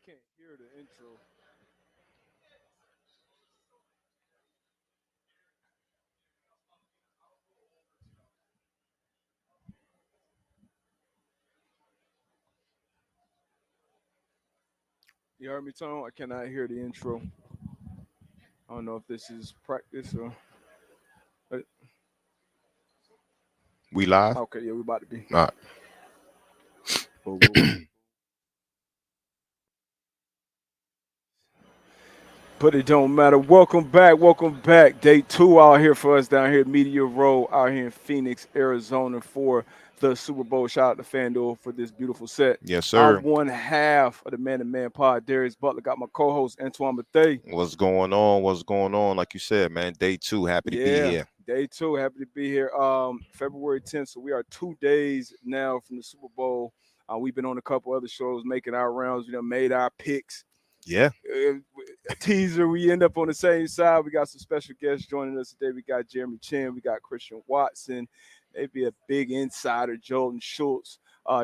can't hear the intro. You heard me, Tone? I cannot hear the intro. I don't know if this is practice or. uh, We live? Okay, yeah, we about to be. All right. Boom, boom, boom. But it don't matter. Welcome back. Welcome back. Day 2 out here for us down here at Media Row out here in Phoenix, Arizona for the Super Bowl. Shout out to FanDuel for this beautiful set. Yes, I'm sir. one half of the man-to-man pod, Darius Butler. Got my co-host, Antoine Bethea. What's going on? What's going on? Like you said, man, day 2. Happy to be Yeah, here. day 2. Happy to be here. February 10th. So we are 2 days now from the Super Bowl. We've been on a couple other shows making our rounds. We done made our picks. Yeah. A teaser. We end up on the same side. We got some special guests joining us today. We got Jeremy Chinn. We got Christian Watson. Maybe a big insider, Jordan Schultz,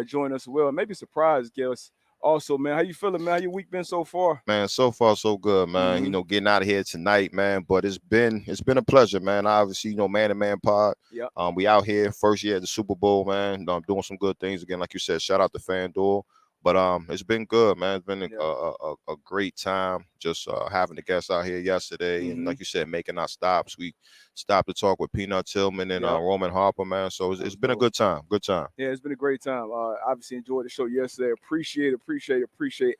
join us as well. Maybe a surprise guest. Also, man, how you feeling, man? How your week been so far? Man, so far so good, man. Mhm. Getting out of here tonight, man. But it's been a pleasure, man. Obviously, man to man pod. Yeah. We out here first year at the Super Bowl, man. Doing some good things again, like you said. Shout out to FanDuel. But it's been good, man. It's been Yeah. a great time just having the guests out here yesterday, and Mhm. like you said, making our stops. We stopped to talk with Peanut Tillman and Yeah. Roman Harper, man. So it's been a good time. Good time. Yeah, it's been a great time. Obviously enjoyed the show yesterday. Appreciate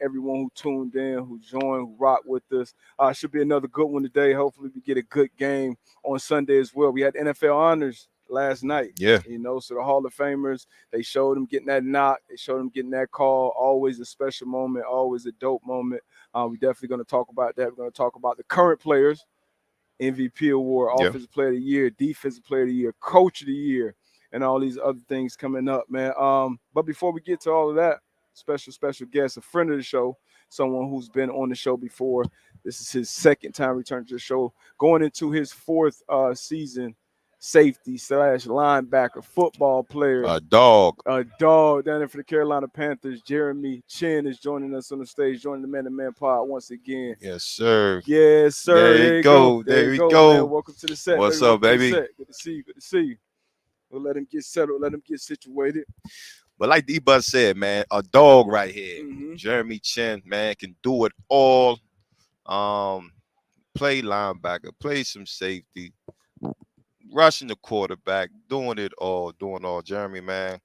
everyone who tuned in, who joined, who rocked with us. Should be another good one today. Hopefully we get a good game on Sunday as well. We had NFL honors last night. Yeah. So the Hall of Famers, they showed them getting that knock. They showed them getting that call. Always a special moment, always a dope moment. We're definitely going to talk about that. We're going to talk about the current players, MVP award, Yeah. Offensive Player of the Year, Defensive Player of the Year, Coach of the Year, and all these other things coming up, man. But before we get to all of that, special guest, a friend of the show, someone who's been on the show before. This is his second time returning to the show, going into his fourth season. Safety slash linebacker, football player, Dog. a dog down there for the Carolina Panthers. Jeremy Chinn is joining us on the stage, joining the Man to Man Pod once again. Yes, sir. Yes, sir. There you go. There There you we go, go. man. Welcome to the set. What's baby. up, baby? Good to see you. Good to see you. We'll let him get settled. Let him get situated. But like D-Bud said, man, a dog right here. Mhm. Jeremy Chinn, man, can do it all. Play linebacker, play some safety, rushing the quarterback, doing all. Jeremy, man.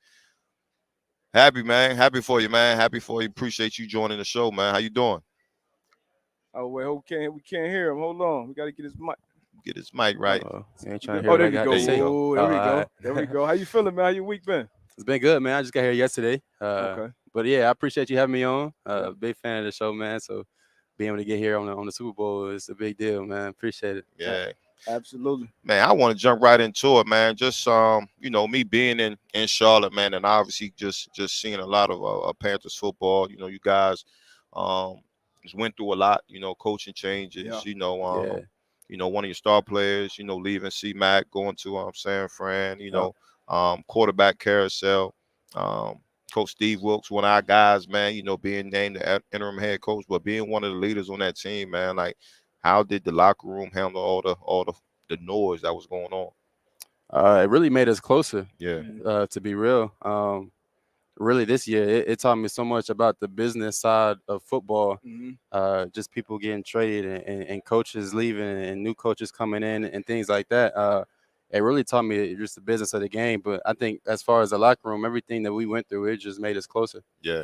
Happy, man. Happy for you, man. Happy for you. Appreciate you joining the show, man. How you doing? Oh wait, we can't hear him. Hold on. We got to get his mic. Get his mic right. You ain't trying to hear Oh, what there I we got go. to There you say. go. Oh, there we all go. right. There we go. How you feeling, man? How your week been? It's been good, man. I just got here yesterday. Okay. But yeah, I appreciate you having me on. Yeah. Big fan of the show, man. So being able to get here on the Super Bowl is a big deal, man. Appreciate it. Yeah. Absolutely. Man, I want to jump right into it, man. Just me being in Charlotte, man, and obviously just seeing a lot of Panthers football. You guys just went through a lot. Coaching changes. Yeah. One of your star players, leaving C-Mac, going to San Fran. Yeah. Quarterback carousel. Coach Steve Wilkes, one of our guys, man. Being named the interim head coach, but being one of the leaders on that team, man. Like, how did the locker room handle all the noise that was going on? It really made us closer. Yeah. To be real. Really, this year it taught me so much about the business side of football. Mhm. Just people getting traded and coaches leaving and new coaches coming in and things like that. It really taught me just the business of the game. But I think as far as the locker room, everything that we went through, it just made us closer. Yeah.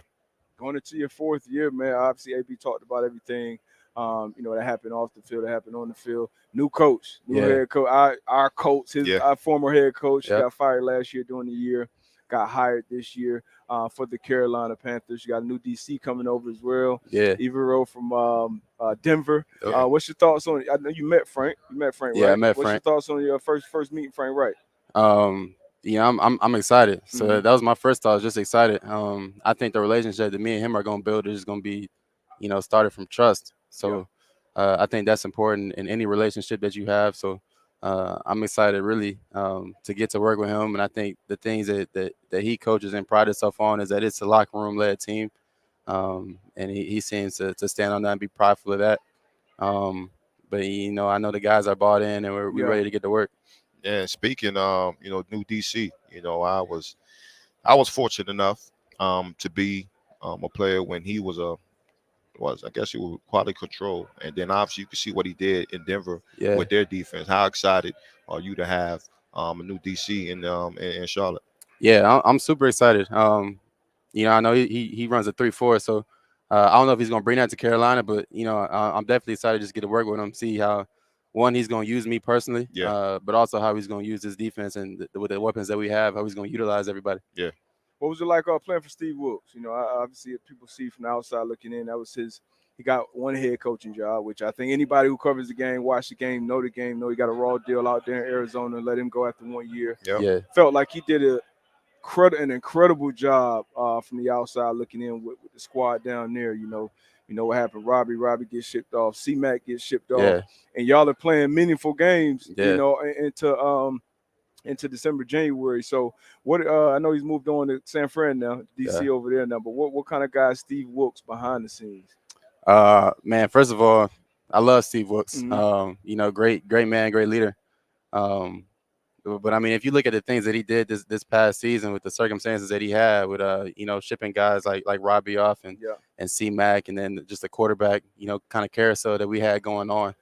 Going into your fourth year, man. Obviously, AB talked about everything. That happened off the field, that happened on the field. New coach, new Yeah. head coach. Our coach, our former head coach, Yep. got fired last year during the year. Got hired this year for the Carolina Panthers. You got a new DC coming over as well. Yeah. Evero from Denver. Okay. What's your thoughts on it? I know you met Frank. Yeah, right? I met What's Frank. your thoughts on your first meeting, Frank? Right. I'm excited. So Mhm. that was my first thought. I was just excited. I think the relationship that me and him are going to build is going to be, started from trust. So I think that's important in any relationship that you have. So I'm excited really to get to work with him. And I think the things that he coaches and pride himself on is that it's a locker room led team. And he seems to stand on that and be prideful of that. But I know the guys are bought in and we're Yeah. ready to get to work. Yeah, speaking, new DC, I was fortunate enough to be a player when he was I guess he was quality control, and then obviously you can see what he did in Denver Yeah. with their defense. How excited are you to have a new DC in Charlotte? Yeah, I'm super excited. I know he runs a 3-4, so I don't know if he's gonna bring that to Carolina, but I'm definitely excited just to get to work with him, see how one he's gonna use me personally, Yeah. but also how he's gonna use his defense and with the weapons that we have, how he's gonna utilize everybody. Yeah. What was it like playing for Steve Wilkes? Obviously, if people see from the outside looking in, that was his. He got one head coaching job, which I think anybody who covers the game, watch the game, know he got a raw deal out there in Arizona and let him go after 1 year. Yeah. Yeah, Felt like he did an incredible job from the outside looking in with the squad down there. You know what happened. Robbie gets shipped off. C-Mac gets shipped off. yeah, And y'all are playing meaningful games, yeah, into December, January. So what I know he's moved on to San Fran now, DC yeah. over there now. But what kind of guy is Steve Wilkes behind the scenes? Man, first of all, I love Steve Wilkes. Mhm. Great man, great leader. Um, but I mean, if you look at the things that he did this past season with the circumstances that he had with shipping guys like Robbie off Yeah. and C Mac, and then just the quarterback kind of carousel that we had going on,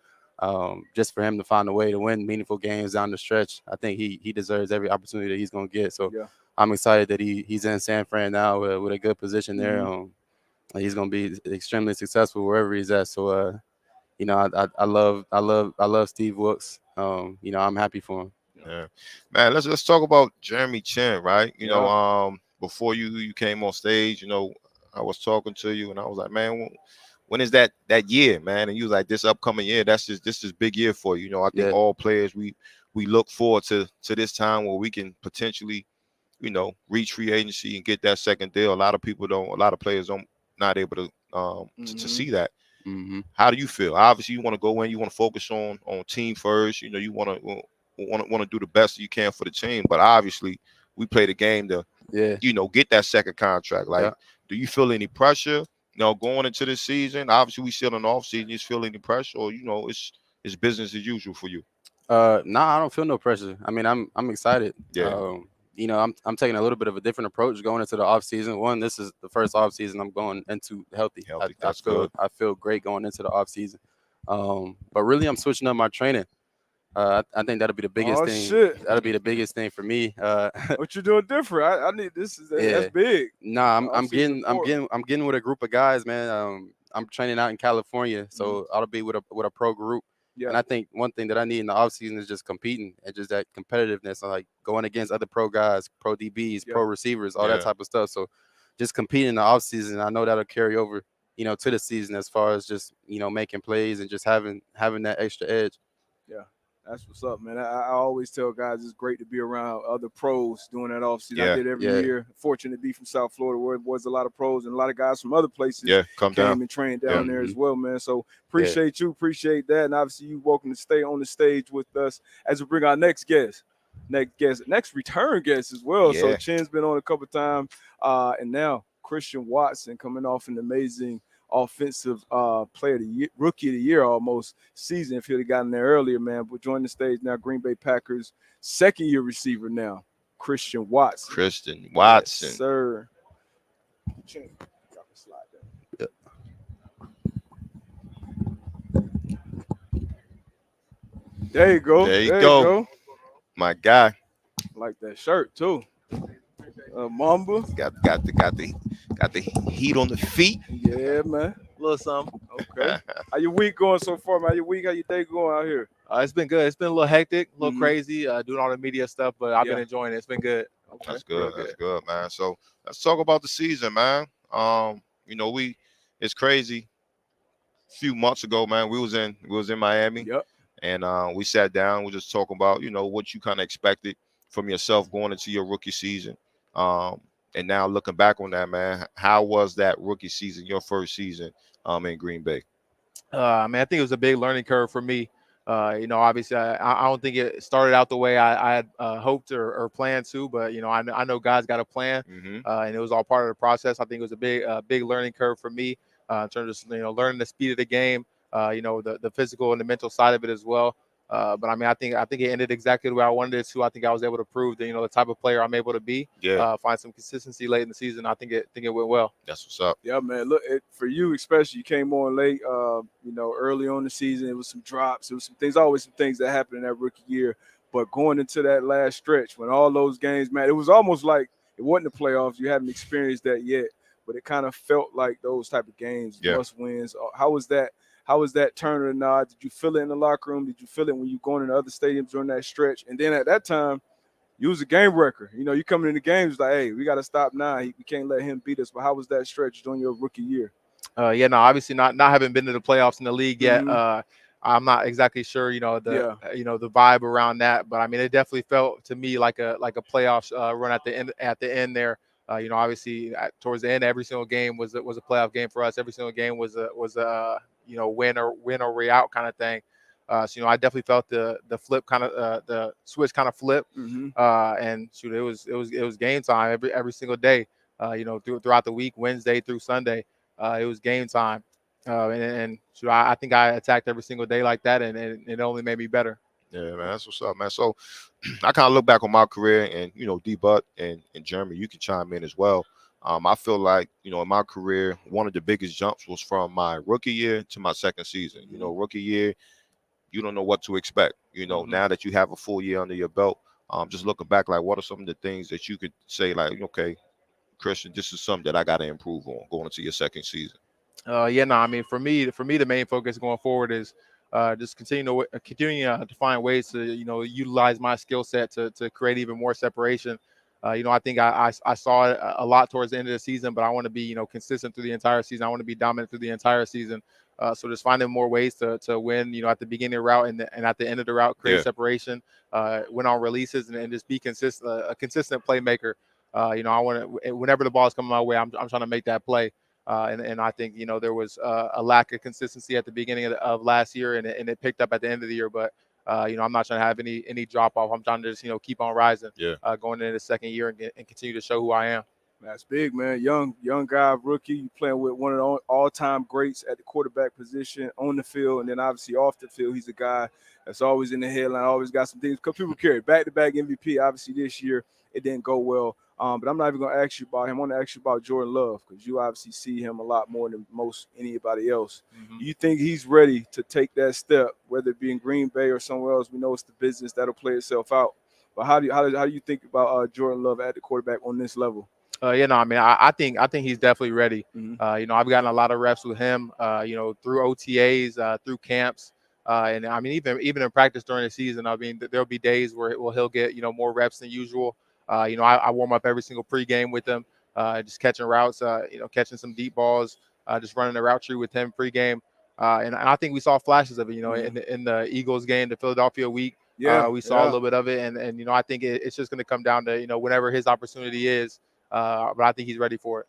just for him to find a way to win meaningful games down the stretch, I think he deserves every opportunity that he's going to get. So Yeah. I'm excited that he's in San Fran now with a good position there. Mhm. He's going to be extremely successful wherever he's at. So I love Steve Wilkes. I'm happy for him. Yeah. Man, let's talk about Jeremy Chinn, right? Yeah. Before you came on stage, I was talking to you and I was like, man, when is that year, man? And you was like, this upcoming year, this is big year for you. I think Yeah. all players we look forward to this time where we can potentially, reach free agency and get that second deal. A lot of players don't not able to Mhm. see that. Hmm. How do you feel? Obviously, you want to go in, you want to focus on team first. You want to do the best you can for the team, but obviously, we play the game to Yeah. get that second contract. Yeah. Like, do you feel any pressure? Going into this season. Obviously, we still in the off season. You feel any pressure, or it's business as usual for you? Nah, I don't feel no pressure. I mean, I'm excited. Yeah, I'm taking a little bit of a different approach going into the off season. One, this is the first off season I'm going into healthy. I, healthy. I That's feel good. I feel great going into the off season. But really, I'm switching up my training. I think that'll be the biggest Oh thing. shit! That'll be the biggest thing for me. What you doing different? I need this. That's Yeah. big. Nah, I'm All I'm season getting I'm important. getting I'm getting with a group of guys, man. I'm training out in California, Mhm. so I'll be with a pro group. Yeah. And I think one thing that I need in the off season is just competing and just that competitiveness, like going against other pro guys, pro DBs, Yeah. pro receivers, all that Yeah. type of stuff. So just competing in the off season, I know that'll carry over, to the season as far as just making plays and just having that extra edge. Yeah, that's what's up, man. I always tell guys it's great to be around other pros doing that offseason. I Yeah. did every Yeah, year. Fortunate to be from South Florida, where it was a lot of pros and a lot of guys from other places Yeah. Come down. came and trained Yeah. down there as well, man. So yeah. appreciate that, and obviously you welcome to stay on the stage with us as we bring our next return guest as well. So Yeah. Chinn's been on a couple times, and now Christian Watson coming off an amazing offensive player of the year, rookie of the year almost season if he'd have gotten there earlier, man. But join the stage now, Green Bay Packers second year receiver now, Christian Watson. Christian Yes, Watson. sir. Chin, drop the slide down. There you go. There you There you go. go. My guy Like that shirt too. Mamba. got the heat on the feet. Yeah, man. A little something. Okay. How your week going so far, man? How your day going out here? It's been good. It's been a little hectic, a little Mhm. crazy, doing all the media stuff, but I've been Yeah. enjoying it. It's been good. Okay. That's good. Real That's good. good, man. So let's talk about the season, man. It's crazy. A few months ago, man, we was in Miami, Yep. and we sat down. We just talking about what you kind of expected from yourself going into your rookie season. And now looking back on that, man, how was that rookie season, your first season, in Green Bay? Man, I think it was a big learning curve for me. Obviously, I don't think it started out the way I had hoped or planned to, but I know God's got a plan, Mm-hmm. and it was all part of the process. I think it was a big learning curve for me in terms of learning the speed of the game, the physical and the mental side of it as well. But I mean, I think it ended exactly the way I wanted it to. I think I was able to prove that the type of player I'm able to be. Yeah. Find some consistency late in the season. I think it went well. That's what's up. Yeah, man. Look, for you especially, you came on late. Early on the season, it was some drops. It was some things. Always some things that happened in that rookie year. But going into that last stretch, when all those games, man, it was almost like it wasn't the playoffs. You hadn't experienced that yet, but it kind of felt like those type of games, Yeah. must wins. How was that? How was that turn or nod? Did you feel it in the locker room? Did you feel it when you going into other stadiums during that stretch? And then at that time, you was a game wrecker. You coming in the games like, hey, we got to stop now. We can't let him beat us. But how was that stretch during your rookie year? No, obviously not having been to the playoffs in the league yet. Mhm. I'm not exactly sure, the vibe around that, but I mean, it definitely felt to me like a playoffs run at the end there. Obviously towards the end, every single game was a playoff game for us. Every single game was a win or way out kind of thing. I definitely felt the flip kind of the switch kind of flip, Mhm. and shoot, it was game time every single day. Throughout the week, Wednesday through Sunday. It was game time, and so I think I attacked every single day like that, and it only made me better. Yeah, man, that's what's up, man. So I kind of look back on my career, and D-Butt and Jeremy, you can chime in as well. I feel like in my career, one of the biggest jumps was from my rookie year to my second season. Rookie year, you don't know what to expect. Mhm. Now that you have a full year under your belt, just looking back, like what are some of the things that you could say, like, okay, Christian, this is something that I got to improve on going into your second season. I mean, for me, the main focus going forward is just continuing to find ways to utilize my skill set to create even more separation. I think I saw it a lot towards the end of the season, but I want to be consistent through the entire season. I want to be dominant through the entire season. So just finding more ways to win, at the beginning of the route and at the end of the route, create Yeah. separation, win on releases, and just be consistent, a consistent playmaker. I want to, whenever the ball's coming my way, I'm trying to make that play. And I think there was a lack of consistency at the beginning of last year, and it picked up at the end of the year. But I'm not trying to have any drop off. I'm trying to just keep on rising. Yeah. Going into the second year and continue to show who I am. That's big, man. Young guy, rookie. You playing with one of the all-time greats at the quarterback position on the field, and then obviously off the field, he's a guy that's always in the headline, always got some things. Because people carry back-to-back MVP. Obviously, this year it didn't go well. But I'm not even going to ask you about him. I want to ask you about Jordan Love because you obviously see him a lot more than most anybody else. Mm-hmm. Do you think he's ready to take that step, whether it be in Green Bay or somewhere else? We know it's the business that'll play itself out. But how do you think about Jordan Love at the quarterback on this level? I mean, I think he's definitely ready. Mhm. I've gotten a lot of reps with him, through OTAs, through camps. And I mean, even in practice during the season, I mean, there'll be days where he'll get, more reps than usual. I warm up every single pregame with him, just catching routes, catching some deep balls, just running the route tree with him pregame. And I think we saw flashes of it, in the Eagles game, the Philadelphia week. We saw a little bit of it. And I think it's just going to come down to, whenever his opportunity is. But I think he's ready for it.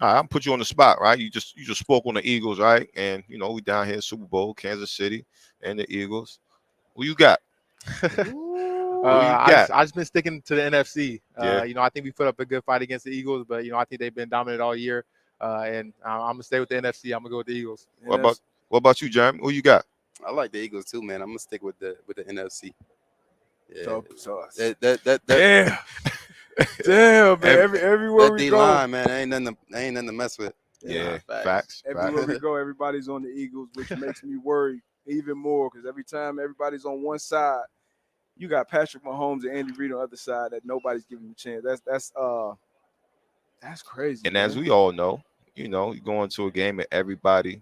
All right, I'm put you on the spot, right? You just spoke on the Eagles, right? And we down here Super Bowl, Kansas City, and the Eagles. Who you got? I just been sticking to the NFC. Yeah. I think we put up a good fight against the Eagles, but I think they've been dominant all year. And I'm gonna stay with the NFC. I'm gonna go with the Eagles. What about you, Jeremy? Who you got? I like the Eagles too, man. I'm gonna stick with the NFC. Yeah. So That damn, man. Everywhere that we D go, line, man, ain't nothing to mess with. Yeah, facts. everywhere we go, everybody's on the Eagles, which makes me worry even more because every time everybody's on one side, you got Patrick Mahomes and Andy Reid on the other side that nobody's giving him a chance. That's crazy. And man. as we all know, you go into a game and everybody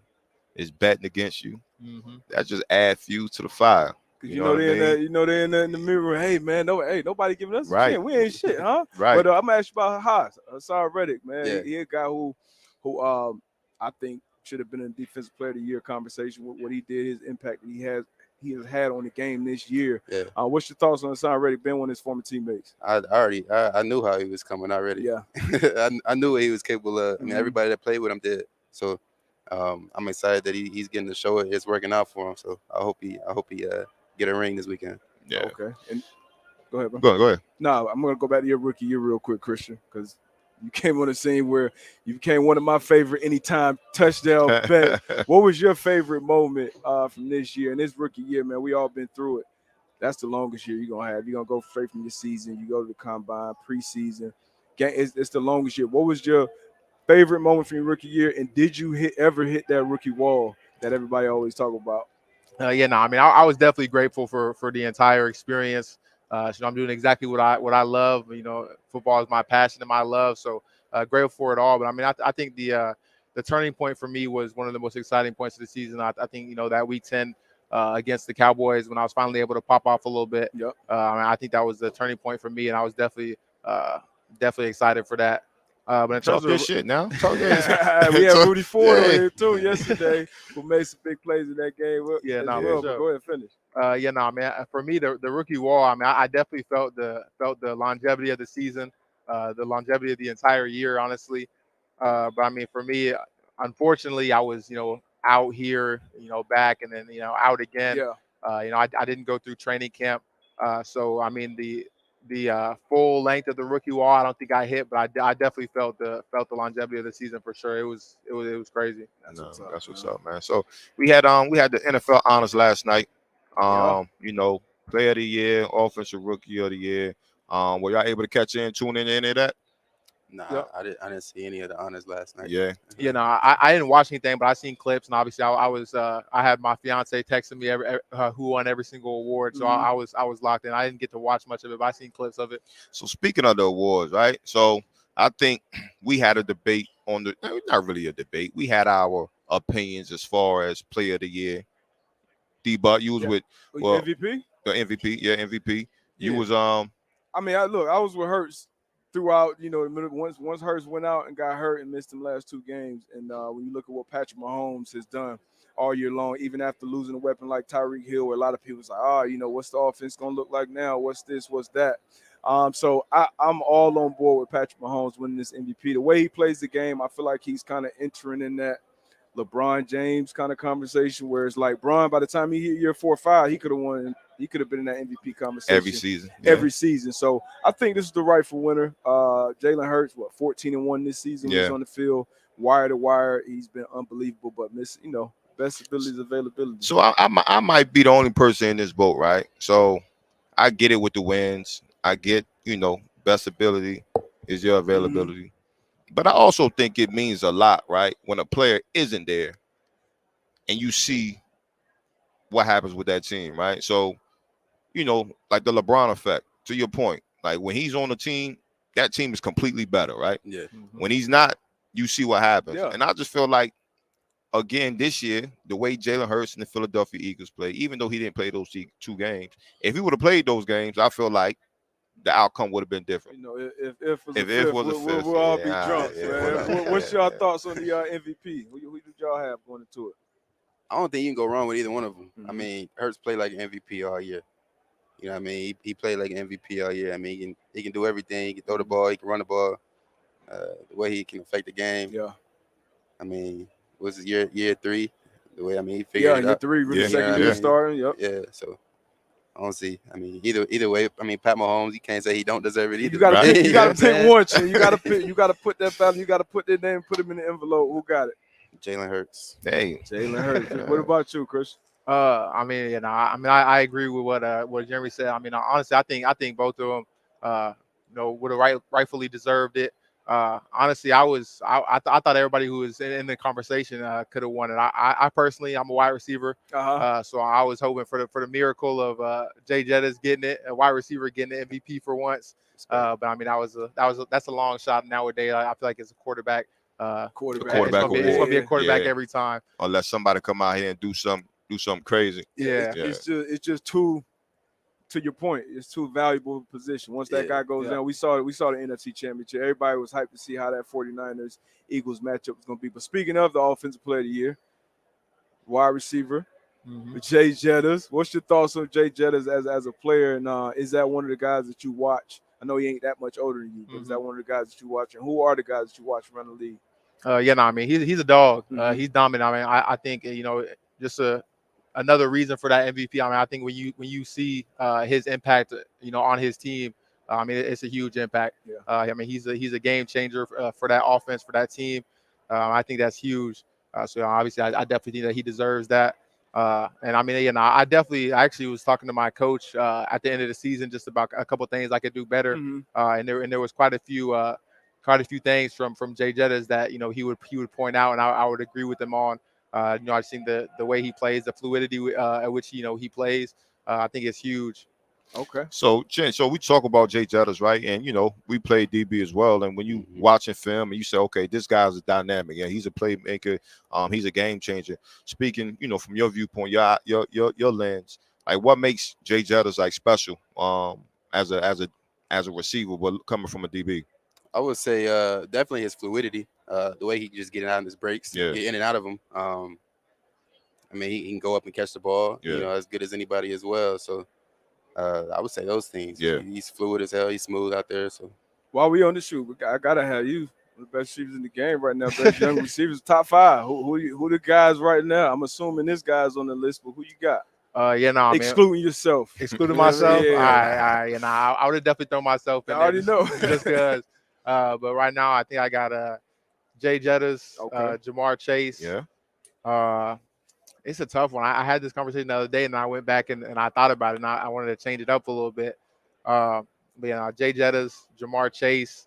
is betting against you. Mm-hmm. That just adds fuel to the fire. Cause You know what I they're in the mirror. Hey man, nobody giving us a Right. chance. We ain't shit, huh? Right. But I'm gonna ask you about Haas, Hassan Reddick, man. Yeah. He a guy who I think should have been in the defensive player of the year conversation with what he did, his impact that he has had on the game this year. Yeah. What's your thoughts on Hassan Reddick being one of his former teammates? I knew how he was coming already. Yeah. I knew what he was capable of. I mean, Mhm. everybody that played with him did. So I'm excited that he's getting to show it. It's working out for him. So I hope he get a ring this weekend. Yeah. Okay. And go ahead, bro. Go ahead. No, I'm gonna go back to your rookie year real quick, Christian, because you came on the scene where you became one of my favorite anytime touchdown bet. What was your favorite moment from this year and this rookie year, man? We all been through it. That's the longest year you're gonna have. You're gonna go straight from your season. You go to the combine, preseason. It's the longest year. What was your favorite moment from your rookie year, and did you ever hit that rookie wall that everybody always talk about? Yeah, no, I mean, I was definitely grateful for the entire experience. So I'm doing exactly what I love. You know, football is my passion and my love. So grateful for it all. But I mean, I think the turning point for me was one of the most exciting points of the season. I think that week 10 against the Cowboys when I was finally able to pop off a little bit. Yep. I think that was the turning point for me, and I was definitely excited for that. But in Talk terms your of shit now. We had Rudy Ford on here too yesterday, who made some big plays in that game. Yeah, as no, well, for but sure. go ahead, finish. Man. For me, the rookie wall. I mean, I definitely felt the longevity of the season, the longevity of the entire year, honestly. But I mean, for me, unfortunately, I was out here, back, and then out again. Yeah. I didn't go through training camp, so I mean the full length of the rookie wall, I don't think I hit, but I definitely felt the longevity of the season for sure. It was crazy. That's what's up, man. So we had the NFL honors last night. Yeah. Player of the year, offensive rookie of the year. Were y'all able to catch in, tune in any of that? Nah, Yep. I didn't see any of the honors last night. Yeah. I didn't watch anything, but I seen clips, and obviously I had my fiance texting me who won every single award, so I was locked in. I didn't get to watch much of it, but I seen clips of it. So speaking of the awards, right? So I think we had a debate on not really a debate. We had our opinions as far as player of the year. D-Butt, you was with MVP. the MVP, yeah, MVP. You Yeah. was I mean, I was with Hurts throughout. The middle. Once Hurts went out and got hurt and missed them last two games, and when you look at what Patrick Mahomes has done all year long, even after losing a weapon like Tyreek Hill, where a lot of people was like, what's the offense gonna look like now? What's this? What's that? So I'm all on board with Patrick Mahomes winning this MVP. The way he plays the game, I feel like he's kind of entering in that LeBron James kind of conversation, where it's like Bron, by the time he hit year 4 or 5, he could have won. He could have been in that MVP conversation every season. Every season. So I think this is the rightful winner. Jalen Hurts, 14-1 this season. Yeah. He's on the field, wire to wire. He's been unbelievable, but best ability is availability. So I might be the only person in this boat, right? So I get it with the wins. I get, best ability is your availability. But I also think it means a lot, right? When a player isn't there and you see what happens with that team, right? So, like the LeBron effect, to your point. Like when he's on the team, that team is completely better, right? Yeah. When he's not, you see what happens. Yeah. And I just feel like, again, this year, the way Jalen Hurts and the Philadelphia Eagles play, even though he didn't play those two games, if he would have played those games, I feel like the outcome would have been different. If was a fifth, we'll all be drunk, man. What's y'all thoughts on the MVP? Who did y'all have going into it? I don't think you can go wrong with either one of them. I mean, Hurts played like an MVP all year. You know what I mean? He played like an MVP all year. I mean, he can do everything. He can throw the ball. He can run the ball. The way he can affect the game. Yeah. I mean, was it year 3? The way he figured it out. Year 3, really second year starting. Yep. Yeah. So I don't see. I mean, either way. I mean, Pat Mahomes, you can't say he don't deserve it either. You gotta pick, you know pick one. Chin. You gotta put that battle. You gotta put their name, put him in the envelope. Who got it? Jalen Hurts. Hey, Jalen Hurts. What about you, Chris? I agree with what Jeremy said. I mean, honestly, I think both of them, would have rightfully deserved it. Honestly, I thought everybody who was in the conversation could have won it. I personally, I'm a wide receiver, so I was hoping for the miracle of Jay Jettis getting it, a wide receiver getting the MVP for once. But I mean, that's a long shot nowadays. I feel like it's a quarterback. Quarterback It's gonna be a quarterback every time, unless somebody come out here and do something crazy. Yeah. It's just too. To your point, it's too valuable position. Once that guy goes down, we saw the NFC Championship. Everybody was hyped to see how that 49ers Eagles matchup was going to be. But speaking of the offensive player of the year, wide receiver, Jay Jettis. What's your thoughts on Jay Jettis as a player? And is that one of the guys that you watch? I know he ain't that much older than you, but is that one of the guys that you watch? And who are the guys that you watch around the league? Yeah, no, I mean he's a dog. Mhm. He's dominant. I mean, I think just another reason for that MVP. I mean, I think when you see his impact, on his team, I mean it's a huge impact. Yeah. I mean he's a game changer for that offense, for that team. I think that's huge. So obviously, I definitely think that he deserves that. And I mean, I actually was talking to my coach at the end of the season just about a couple things I could do better. Mhm. And there was quite a few things from Jay Jettas that he would point out, and I would agree with him on. I've seen the way he plays, the fluidity at which he plays. I think it's huge. Okay. So, Chinn, so we talk about Jay Jettas, right? And we play DB as well. And when you Mhm. watching film and you say, okay, this guy's a dynamic, yeah, he's a playmaker, he's a game changer. Speaking, from your viewpoint, your lens, like what makes Jay Jettas like special, as a receiver, but coming from a DB. I would say definitely his fluidity, the way he just get out of his breaks, Yeah. get in and out of them. I mean, he can go up and catch the ball, Yeah. as good as anybody as well. So I would say those things. Yeah. He's fluid as hell. He's smooth out there. So While we on the shoot, I gotta have you one of the best receivers in the game right now. Best young receivers, top 5. Who the guys right now? I'm assuming this guy's on the list, but who you got? Yeah, no, I mean, Excluding yourself. excluding myself, Yeah. I would have definitely thrown myself in I there already know. just because. But right now, I think I got Jay Jettas, Okay. Jamar Chase. Yeah. It's a tough one. I had this conversation the other day, and I went back and I thought about it, and I wanted to change it up a little bit. But Jay Jettas, Jamar Chase.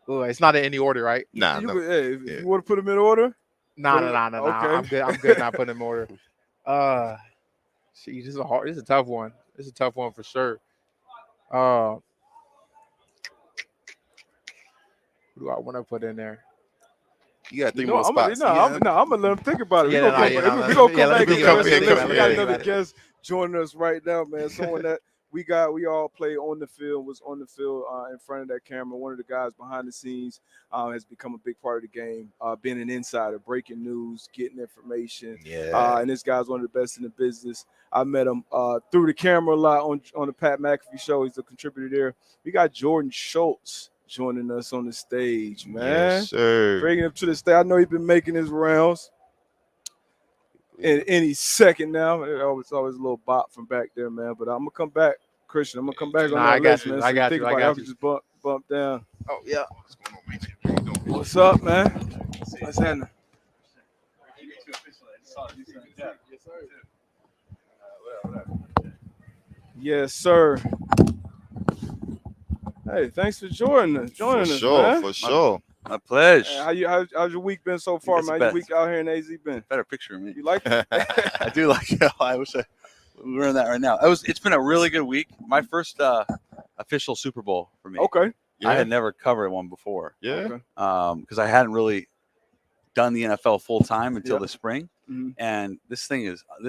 Ooh, it's not in any order, right? Nah, You no. could- hey, if Yeah. you want to put them in order, No. Okay. I'm good. I'm good. Not putting in order. This is a tough one. This is a tough one for sure. Who do I want to put in there? you got 3 No, more spots. I'm gonna let them think about it. Yeah, We're gonna no, come, no, we gonna yeah, come let me back think and about the it, rest of the let me list. think We about got it, another let me think about guest joining us right now, man. Someone that we all play on the field, was on the field in front of that camera. One of the guys behind the scenes has become a big part of the game, being an insider, breaking news, getting information. Yeah. And this guy's one of the best in the business. I met him through the camera a lot on the Pat McAfee show. He's a contributor there. We got Jordan Schultz joining us on the stage, man. Yes, sir. Bringing him to the stage. I know he's been making his rounds. In any second now. It's always a little bop from back there, man. But I'm gonna come back, Christian. I'm gonna come back on Nah, that I got list, you. man. I So got think you. I about it. got I can you. just bump down. Oh yeah. What's up, man? What's happening? Yes, sir. Hey, thanks for joining us, man. For sure. My pleasure. Hey, how's your week been so far, That's man? the Your best. week out here in AZ been? Better picture of me. You like it? I do like it. I wish we were in that right now. It's been a really good week. My first official Super Bowl for me. Okay. Yeah. I had never covered one before. Yeah. Okay. Because I hadn't really done the NFL full time until Yeah. the spring. Mhm. And this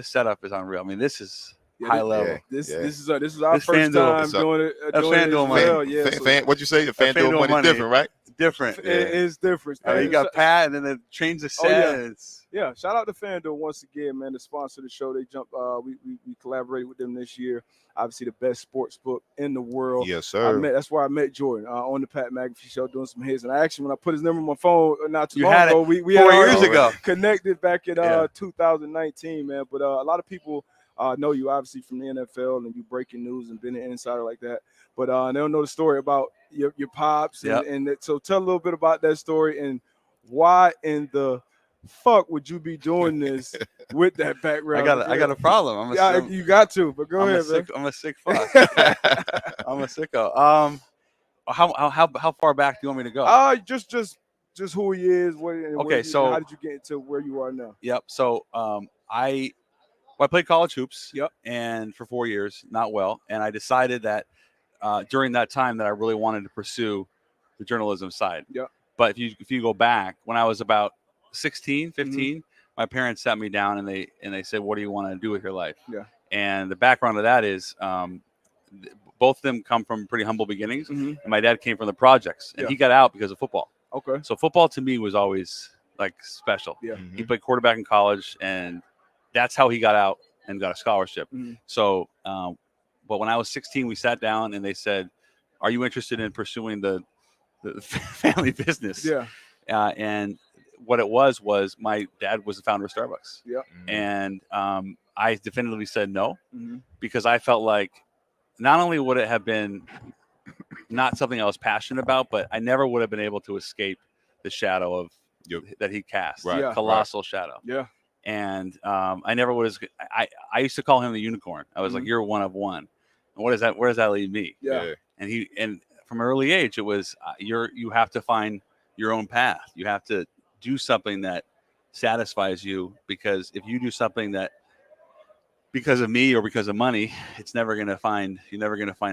setup is unreal. I mean, this is Yeah, high level. This Yeah. is our This first FanDuel time is doing it. Doing it FanDuel as money. well. Yeah, so What'd you say? The FanDuel FanDuel money money. different, right? It's different. it is different. I mean, you got Pat, and then the change the set. yeah. It's Yeah, shout out to FanDuel once again, man. The sponsor of the show. They jumped. We collaborated with them this year. Obviously, the best sports book in the world. Yes, sir. That's where I met Jordan on the Pat McAfee show doing some hits. And actually, when I put his number on my phone not too You long had ago, it we 4 had years already ago. connected back in Yeah. 2019, man. But a lot of people know you obviously from the NFL and you breaking news and been an insider like that. But they don't know the story about your pops. Yep. So tell a little bit about that story and why in the fuck would you be doing this with that background? I got a problem. You got to, but go ahead, man. I'm a sick fuck. I'm a sicko. How far back do you want me to go? Just who he is. So how did you get to where you are now? Yep. So I played college hoops. Yep. And for 4 years, not well. And I decided that during that time that I really wanted to pursue the journalism side. Yep. But if you go back, when I was about 16, 15, my parents sat me down and they said, "What do you want to do with your life?" Yeah. And the background of that is both of them come from pretty humble beginnings. Mm-hmm. And my dad came from the projects, and Yeah. he got out because of football. Okay. So football to me was always like special. Yeah. He played quarterback in college, and that's how he got out and got a scholarship. Mhm. So, but when I was 16, we sat down and they said, "Are you interested in pursuing the family business?" Yeah. And what it was my dad was the founder of Starbucks. Yep. And I definitively said no, Mm-hmm. because I felt like not only would it have been not something I was passionate about, but I never would have been able to escape the shadow of that he cast, Right, Yeah. colossal shadow. Yeah. And I never would have. I used to call him the unicorn. I was like, you're one of one. And what is that? Where does that leave me? Yeah. And from an early age, it was you have to find your own path. You have to do something that satisfies you, because if you do something that because of me or because of money, you're never going to find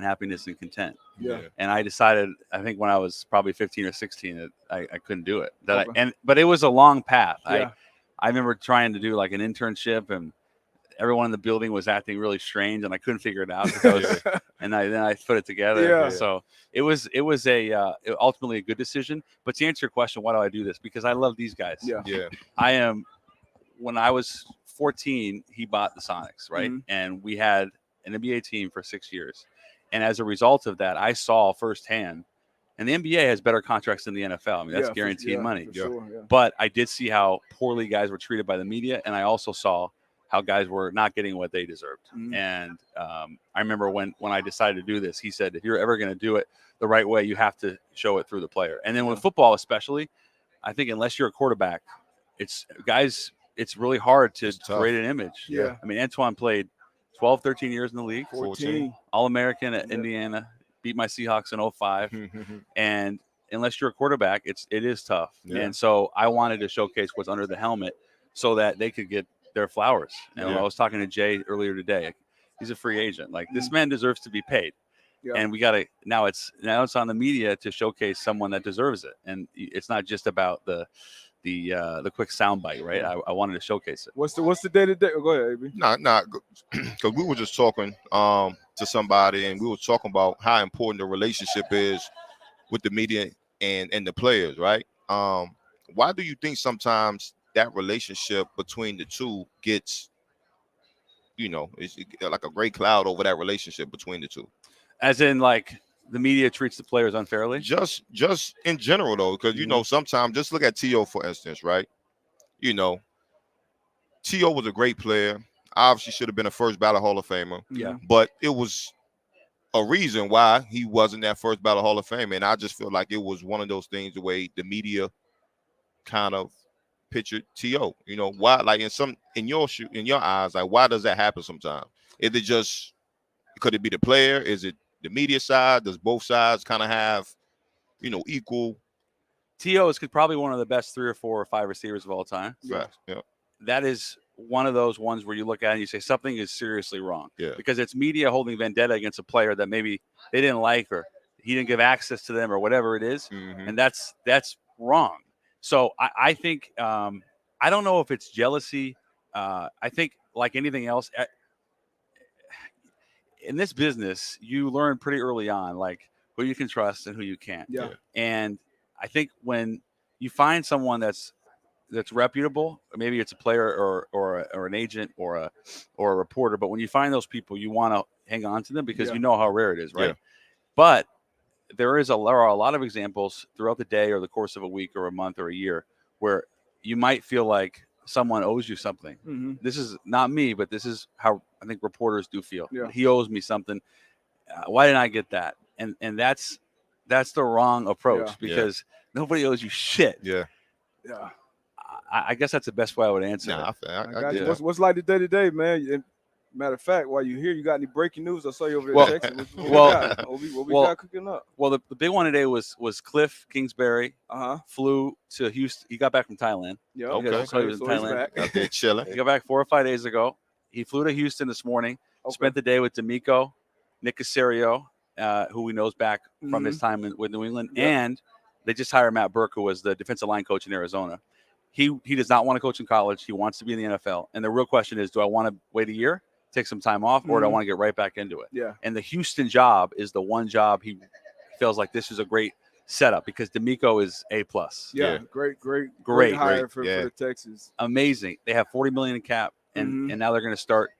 happiness and content. Yeah. And I decided, I think when I was probably 15 or 16, that I couldn't do it. Okay. But it was a long path. Yeah. I remember trying to do like an internship, and everyone in the building was acting really strange, and I couldn't figure it out. Then I put it together. Yeah. So it was ultimately a good decision. But to answer your question, why do I do this? Because I love these guys. Yeah. When I was 14, he bought the Sonics, right? Mm-hmm. And we had an NBA team for 6 years. And as a result of that, I saw firsthand, and the NBA has better contracts than the NFL. I mean, that's guaranteed money. For sure, yeah. But I did see how poorly guys were treated by the media, and I also saw how guys were not getting what they deserved. Mm-hmm. And I remember when I decided to do this, he said, if you're ever going to do it the right way, you have to show it through the player. And then with football especially, I think unless you're a quarterback, it's really hard to create an image. Yeah. I mean, Antoine played 12, 13 years in the league. 14. All-American at Indiana, beat my Seahawks in 05. And unless you're a quarterback, it is tough. Yeah. And so I wanted to showcase what's under the helmet so that they could get their flowers. And I was talking to Jay earlier today. He's a free agent. Like, this man deserves to be paid. Yeah. And we got to now it's on the media to showcase someone that deserves it. And it's not just about the quick soundbite, right? I wanted to showcase it. What's the day to day? Go ahead, AB. Nah, because we were just talking to somebody, and we were talking about how important the relationship is with the media and the players, right? Why do you think sometimes that relationship between the two gets, it's like a gray cloud over that relationship between the two? As in, like, the media treats the players unfairly? Just in general, though, because, sometimes just look at T.O., for instance, right? T.O. was a great player. Obviously should have been a first ballot Hall of Famer. Yeah. But it was a reason why he wasn't that first ballot Hall of Famer. And I just feel like it was one of those things, the way the media kind of pictured T.O. Why, like, in your eyes, like, why does that happen sometimes? Is it just, could it be the player? Is it the media side? Does both sides kind of have, equal? T.O. is probably one of the best 3 or 4 or 5 receivers of all time. Right. Yeah. That is one of those ones where you look at it and you say something is seriously wrong. Yeah. Because it's media holding vendetta against a player that maybe they didn't like, or he didn't give access to them, or whatever it is. Mm-hmm. And that's wrong. So I think I don't know if it's jealousy. I think, like anything else, in this business, you learn pretty early on, like, who you can trust and who you can't. Yeah. And I think when you find someone that's reputable, maybe it's a player or an agent or a reporter, but when you find those people, you want to hang on to them because you know how rare it is, right? Yeah. But there are a lot of examples throughout the day or the course of a week or a month or a year where you might feel like someone owes you something. Mm-hmm. This is not me, but this is how I think reporters do feel. Yeah. He owes me something. Why didn't I get that? And that's the wrong approach, because nobody owes you shit. Yeah. Yeah. I guess that's the best way I would answer Nah, it. I got get you. it. What's like the day to day, man? And matter of fact, while you're here, you got any breaking news? I saw you over there Well, in Texas. What we well, got cooking up? Well, the big one today was Cliff Kingsbury. Uh-huh. Flew to Houston. He got back from Thailand. Yeah. Okay. So he was in he's Thailand. back. Out there chilling. He got back 4 or 5 days ago. He flew to Houston this morning. Okay. Spent the day with D'Amico, Nick Caserio, who he knows back from his time with New England, and they just hired Matt Burke, who was the defensive line coach in Arizona. He does not want to coach in college. He wants to be in the NFL. And the real question is, do I want to wait a year, take some time off, or do I want to get right back into it? Yeah. And the Houston job is the one job he feels like this is a great setup, because D'Amico is A+. Yeah. Great hire for the Texans. Amazing. They have $40 million in cap, and now they're going to start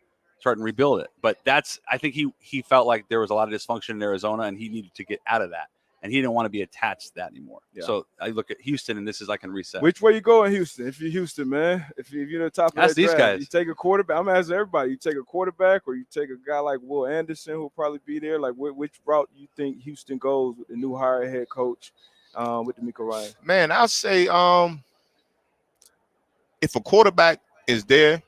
and rebuild it. But I think he felt like there was a lot of dysfunction in Arizona, and he needed to get out of that. and he didn't want to be attached to that anymore. Yeah. So I look at Houston, and this is I can reset. Which way you going, Houston? If you're Houston, man, if you're the top of Ask that these draft, guys. you take a quarterback. I'm asking everybody. You take a quarterback, or you take a guy like Will Anderson, who'll probably be there. Like, which route you think Houston goes with the new hired head coach, with DeMeco Ryan? Man, I'll say if a quarterback is there,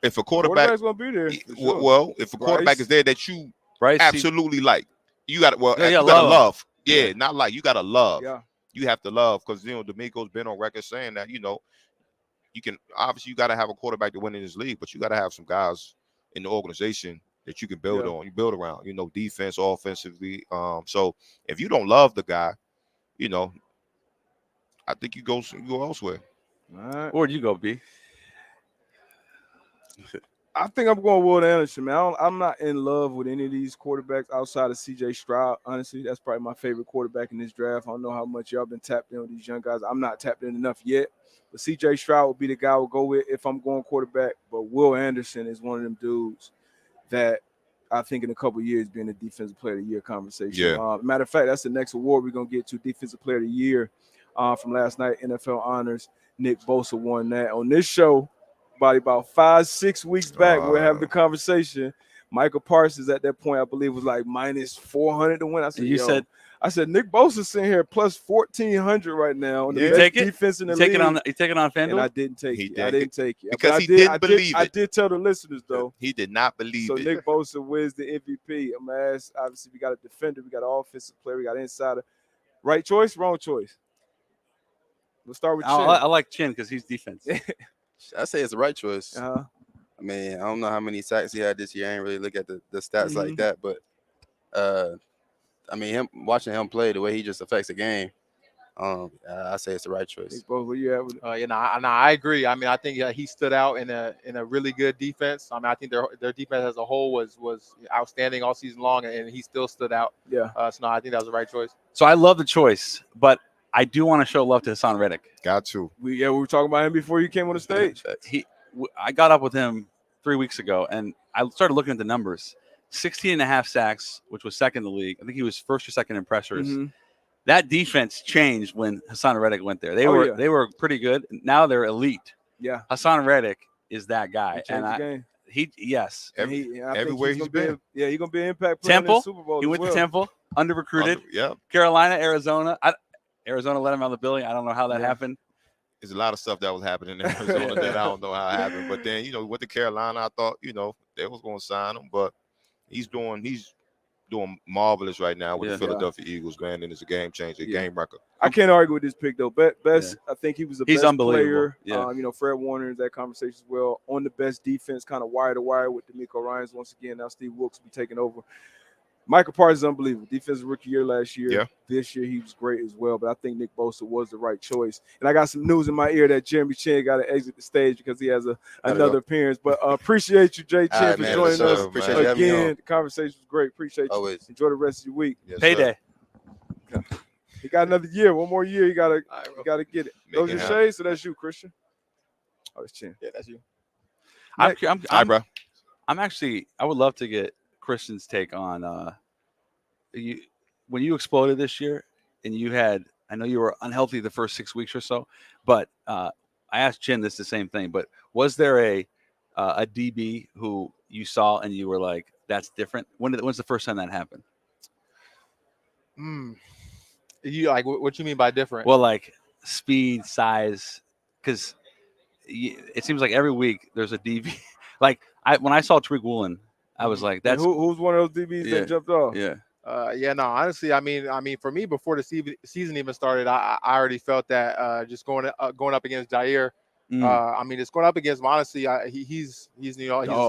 if a quarterback, Quarterback's gonna be there. For sure. well, if a quarterback Bryce. is there that you Bryce, absolutely like, you got Yeah, you yeah, gotta love. love. Yeah, Yeah. not like, you gotta love. Yeah. You have to love, because DeMeco's been on record saying that you can obviously, you got to have a quarterback to win in this league, but you got to have some guys in the organization that you can build on, you build around, defense, offensively. So if you don't love the guy, I think you go elsewhere. All right. Where'd you go, B? I think I'm going Will Anderson, man. I'm not in love with any of these quarterbacks outside of C.J. Stroud. Honestly, that's probably my favorite quarterback in this draft. I don't know how much y'all been tapped in with these young guys. I'm not tapped in enough yet. But C.J. Stroud would be the guy I would go with if I'm going quarterback. But Will Anderson is one of them dudes that I think in a couple of years being a Defensive Player of the Year conversation. Yeah. Matter of fact, that's the next award we're going to get to, Defensive Player of the Year from last night, NFL Honors. Nick Bosa won that. On this show, about 5-6 weeks back, we'll have the conversation. Michael Parsons at that point, I believe, was like minus 400 to win. I said, I said Nick Bosa's sitting here plus 1,400 right now. On the best take it? defense in the You league. take it on FanDuel? And I didn't take it. I didn't take it because but he didn't believe it. I did tell the listeners though. He did not believe so it. Nick Bosa wins the MVP. I'm gonna ask. Obviously, we got a defender, we got an offensive player, we got an insider. Right choice, wrong choice. We'll start with Chinn. I like Chinn because he's defense. I say it's the right choice. Uh-huh. I mean, I don't know how many sacks he had this year. I ain't really look at the stats like that, but I mean, watching him play, the way he just affects the game, I say it's the right choice. Both where you at with it? I agree. I mean, I think he stood out in a really good defense. I mean, I think their defense as a whole was outstanding all season long, and he still stood out. Yeah. So no, I think that was the right choice. So I love the choice, but I do want to show love to Hassan Reddick. Got to. We were talking about him before you came on the stage. I got up with him 3 weeks ago, and I started looking at the numbers. 16.5 sacks, which was second in the league. I think he was first or second in pressures. Mm-hmm. That defense changed when Hassan Reddick went there. They were pretty good. Now they're elite. Yeah. Hassan Reddick is that guy. And everywhere he's been. He's gonna be an impact player in the Super Bowl. He went to Temple, under recruited. Yeah. Carolina, Arizona. Arizona let him out of the building. I don't know how that happened. There's a lot of stuff that was happening in Arizona that I don't know how it happened. But then, went to Carolina, I thought, they was going to sign him. But he's doing marvelous right now with the Philadelphia Eagles, man. And it's a game changer, game record. I can't argue with this pick, though. Best, I think he was the best player. Yeah. Fred Warner in that conversation as well. On the best defense, kind of wire to wire with DeMeco Ryans once again. Now Steve Wilkes will be taking over. Michael Parsons is unbelievable. Defensive rookie year last year. Yeah. This year he was great as well. But I think Nick Bosa was the right choice. And I got some news in my ear that Jeremy Chinn got to exit the stage because he has another appearance. But appreciate you, Jay Chinn, for joining us. Appreciate again. The conversation was great. Appreciate you. Always. Enjoy the rest of your week. Yes, Payday. He got another year. One more year. You gotta get it. Those are your shades, so that's you, Christian. Oh, it's Chinn. Yeah, that's you. I'm actually. I would love to get Christian's take on when you exploded this year, and you had. I know you were unhealthy the first 6 weeks or so, but I asked Chinn the same thing. But was there a DB who you saw and you were like, "That's different"? When's the first time that happened? You like what you mean by different? Well, like speed, size, because it seems like every week there's a DB. Like when I saw Tariq Woolen, I was like, "That's who's one of those DBs that jumped off." Yeah. Honestly, I mean, for me, before the season even started, I already felt that just going up against Jair. I mean, it's going up against him. Honestly, he's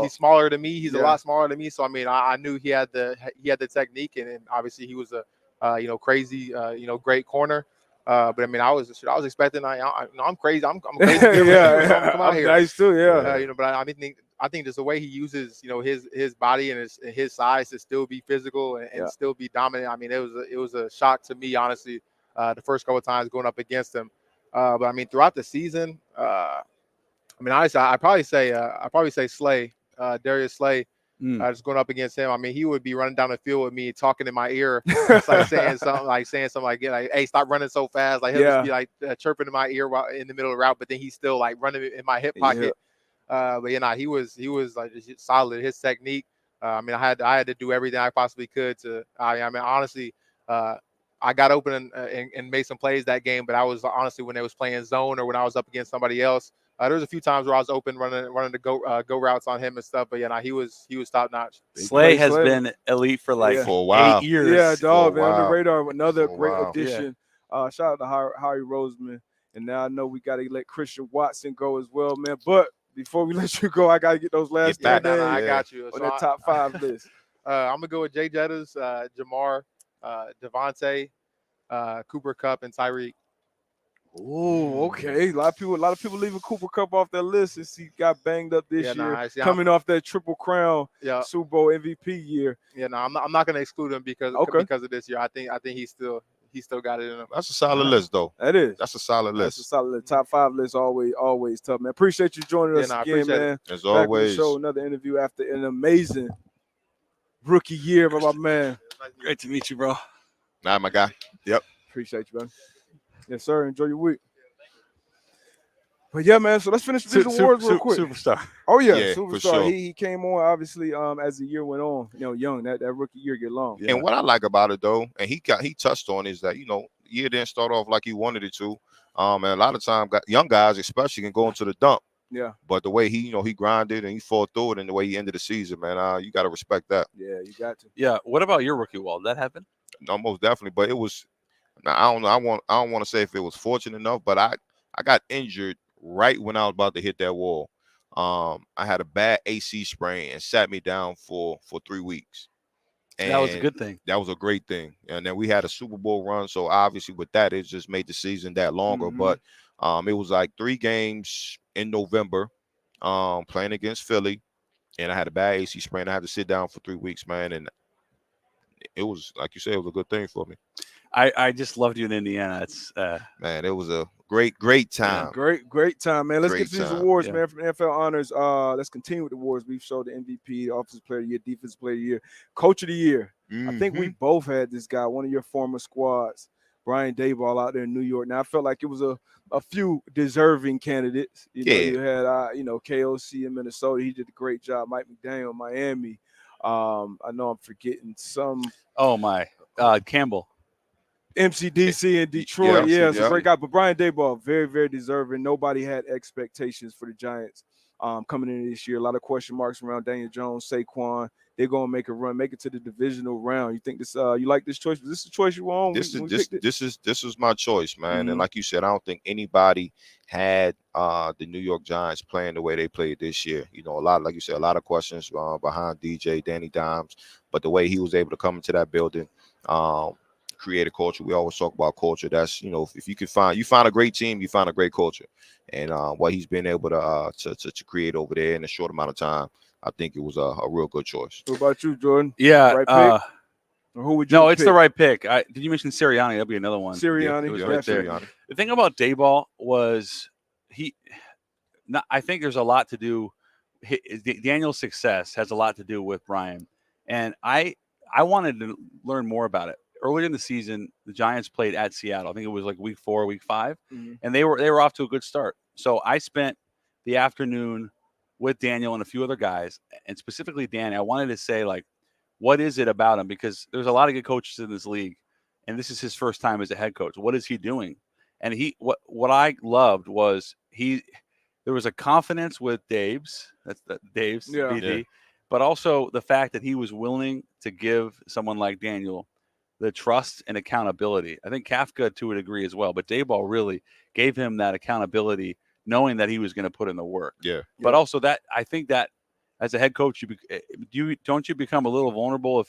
smaller than me. He's a lot smaller than me. So I mean, I knew he had the technique, and obviously he was a crazy great corner. But I mean, I was expecting. I'm crazy. I'm crazy. Come out here. Nice too. Yeah. But I think just the way he uses, his body and his size to still be physical and still be dominant. I mean, it was a shock to me, honestly, the first couple of times going up against him. But I mean, throughout the season, I mean, honestly, I probably say Slay, Darius Slay. Just going up against him. I mean, he would be running down the field with me, talking in my ear, just like saying something like, "Hey, stop running so fast." Like he'll just be like chirping in my ear while in the middle of the route, but then he's still like running in my hip pocket. But he was like just solid. His technique. I mean, I had to do everything I possibly could to. I mean, honestly, I got open and made some plays that game, but I was honestly when they was playing zone or when I was up against somebody else. There was a few times where I was open running the go routes on him and stuff, but he was top notch. Slay has been elite for like for a while. 8 years. Yeah, dog, man, on the while. radar. Another For a great while. addition. Shout out to Harry Roseman. And now I know we got to let Christian Watson go as well, man. But before we let you go, I got to get those last 10 names I got you. on that top 5 list. I'm gonna go with Jay Jettas, Jamar, Devontae, Cooper Kupp, and Tyreek. Oh, okay. A lot of people leaving Cooper Kupp off that list since he got banged up this year, coming off that Triple Crown Super Bowl MVP year. Yeah, no, I'm not gonna exclude him because of this year. I think he still got it in him. That's a solid list, though. That is. That's a solid list. That's a solid list. Top 5 list always tough, man. Appreciate you joining us again, man. As Back on the always. show, another interview after an amazing rookie year by my man. Great to meet you, bro. Nah, my guy. Yep. Appreciate you, man. Yes, sir. Enjoy your week. But yeah, man. So let's finish these awards real quick. Superstar. Oh yeah, for superstar. sure. He came on obviously as the year went on. Young that rookie year get long. Yeah. And what I like about it though, and he touched on is that year didn't start off like he wanted it to. And a lot of time young guys especially can go into the dump. Yeah. But the way he grinded and he fought through it, and the way he ended the season, man, you got to respect that. Yeah, you got to. Yeah. What about your rookie wall? Did that happen? No, most definitely. But it was. Now, I don't know. I don't want to say if it was fortunate enough, but I got injured right when I was about to hit that wall. I had a bad AC sprain and sat me down for 3 weeks. And that was a good thing. That was a great thing. And then we had a Super Bowl run, so obviously with that, it just made the season that longer. Mm-hmm. But it was like 3 games in November, playing against Philly, and I had a bad AC sprain. I had to sit down for 3 weeks, man, and it was, like you said, it was a good thing for me. I just loved you in Indiana. It's man, it was a great time. Yeah, great time, man. Let's get to these awards, man, from NFL honors. Let's continue with the awards. We've showed the MVP, Offensive Player of the Year, Defensive Player of the Year, Coach of the Year. Mm-hmm. I think we both had this guy, one of your former squads, Brian Daboll, out there in New York. Now I felt like it was a few deserving candidates. You had KOC in Minnesota. He did a great job. Mike McDaniel in Miami. I know I'm forgetting some. Oh my, Campbell. MCDC in Detroit. It's a great guy. But Brian Daboll, very, very deserving. Nobody had expectations for the Giants coming in this year. A lot of question marks around Daniel Jones, Saquon. They're going to make a run, make it to the divisional round. You think this? You like this choice? Was this the choice you were on? This is my choice, man. Mm-hmm. And like you said, I don't think anybody had the New York Giants playing the way they played this year. A lot, like you said, a lot of questions behind DJ, Danny Dimes, but the way he was able to come into that building, create a culture. We always talk about culture. That's if you find a great team, you find a great culture, and what he's been able to create over there in a short amount of time, I think it was a real good choice. What about you, Jordan? Yeah, right pick? Or who would you? No, pick? It's the right pick. Did you mention Sirianni? That'd be another one. Sirianni, it was right there. Sirianni. The thing about Daboll was I think there's a lot to do. Daniel's success has a lot to do with Brian, and I wanted to learn more about it. Earlier in the season, the Giants played at Seattle. I think it was like week 4, week 5, and they were off to a good start. So I spent the afternoon with Daniel and a few other guys, and specifically Danny. I wanted to say, like, what is it about him? Because there's a lot of good coaches in this league, and this is his first time as a head coach. What is he doing? And what I loved was there was a confidence with Dave's. That's Dave's BD, but also the fact that he was willing to give someone like Daniel the trust and accountability. I think Kafka to a degree as well, but Daboll really gave him that accountability, knowing that he was going to put in the work. Yeah. But also that I think that as a head coach, don't you become a little vulnerable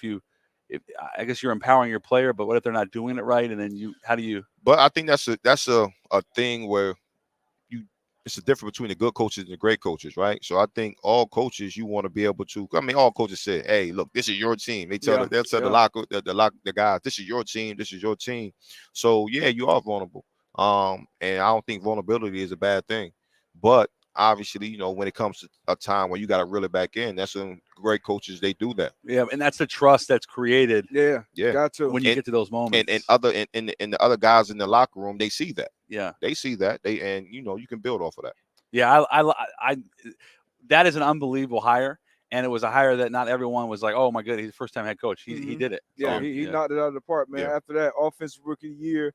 if I guess you're empowering your player, but what if they're not doing it right? And then how do you? But I think that's a thing where it's the difference between the good coaches and the great coaches, right? So I think all coaches, you want to be able to. I mean, all coaches say, "Hey, look, this is your team." They'll tell the guys, "This is your team. This is your team." So yeah, you are vulnerable. And I don't think vulnerability is a bad thing, but obviously, you know, when it comes to a time when you got to reel it back in, that's when great coaches they do that. Yeah, and that's the trust that's created. Yeah, Yeah. got to. When you get to those moments, And the other guys in the locker room, they see that. yeah, They see that. And you know, you can build off of that. yeah, I that is an unbelievable hire, and it was a hire that not everyone was like, oh my god, he's the first time head coach. He did it. Yeah, So, he knocked it out of the park, man. Yeah. After that, offensive rookie of the year.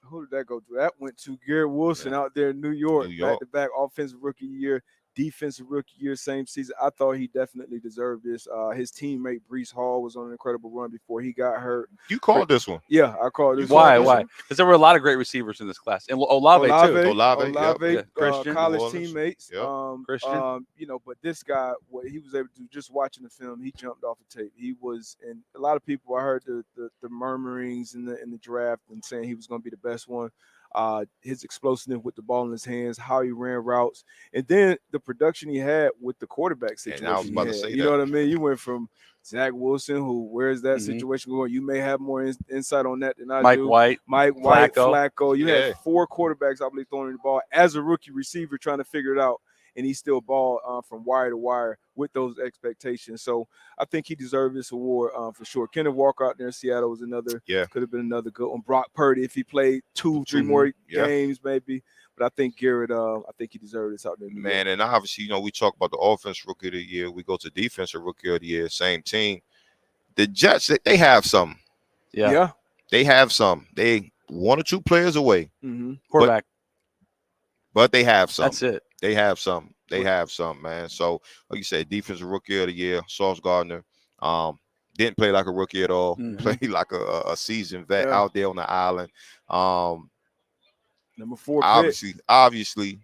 Who did that go to? That went to Garrett Wilson out there in New York. Back-to-back offensive rookie of the year, defensive rookie of the year, same season. I thought he definitely deserved this. His teammate Breece Hall was on an incredible run before he got hurt. You called this one. Yeah, I called this Why? one. Because there were a lot of great receivers in this class, and Olave too. Olave, yep. Christian, college teammates. Yep. Christian. You know, but this guy, what he was able to do, just watching the film, he jumped off the tape. He was, and a lot of people, I heard the murmurings in the draft and saying he was going to be the best one. His explosiveness with the ball in his hands, how he ran routes, and then the production he had with the quarterback situation. And I was about to say you know what I mean? You went from Zach Wilson, where's that situation going? You may have more insight on that than I do. Mike White, Flacco. You had 4 quarterbacks, I believe, throwing the ball as a rookie receiver trying to figure it out. And he still balled from wire to wire with those expectations. So I think he deserved this award for sure. Kenneth Walker out there in Seattle was another. Yeah, could have been another good one. Brock Purdy, if he played 2-3 more games, maybe. But I think Garrett, I think he deserved this out there. Man, and obviously, you know, we talk about the offense rookie of the year. We go to defensive rookie of the year, same team. The Jets, they have some. Yeah. They have some. They 1 or 2 players away. Quarterback. But they have some. That's it. They have some. They have some, man. So, like you said, defensive rookie of the year, Sauce Gardner, didn't play like a rookie at all. Played like a seasoned vet out there on the island. Number 4 obviously,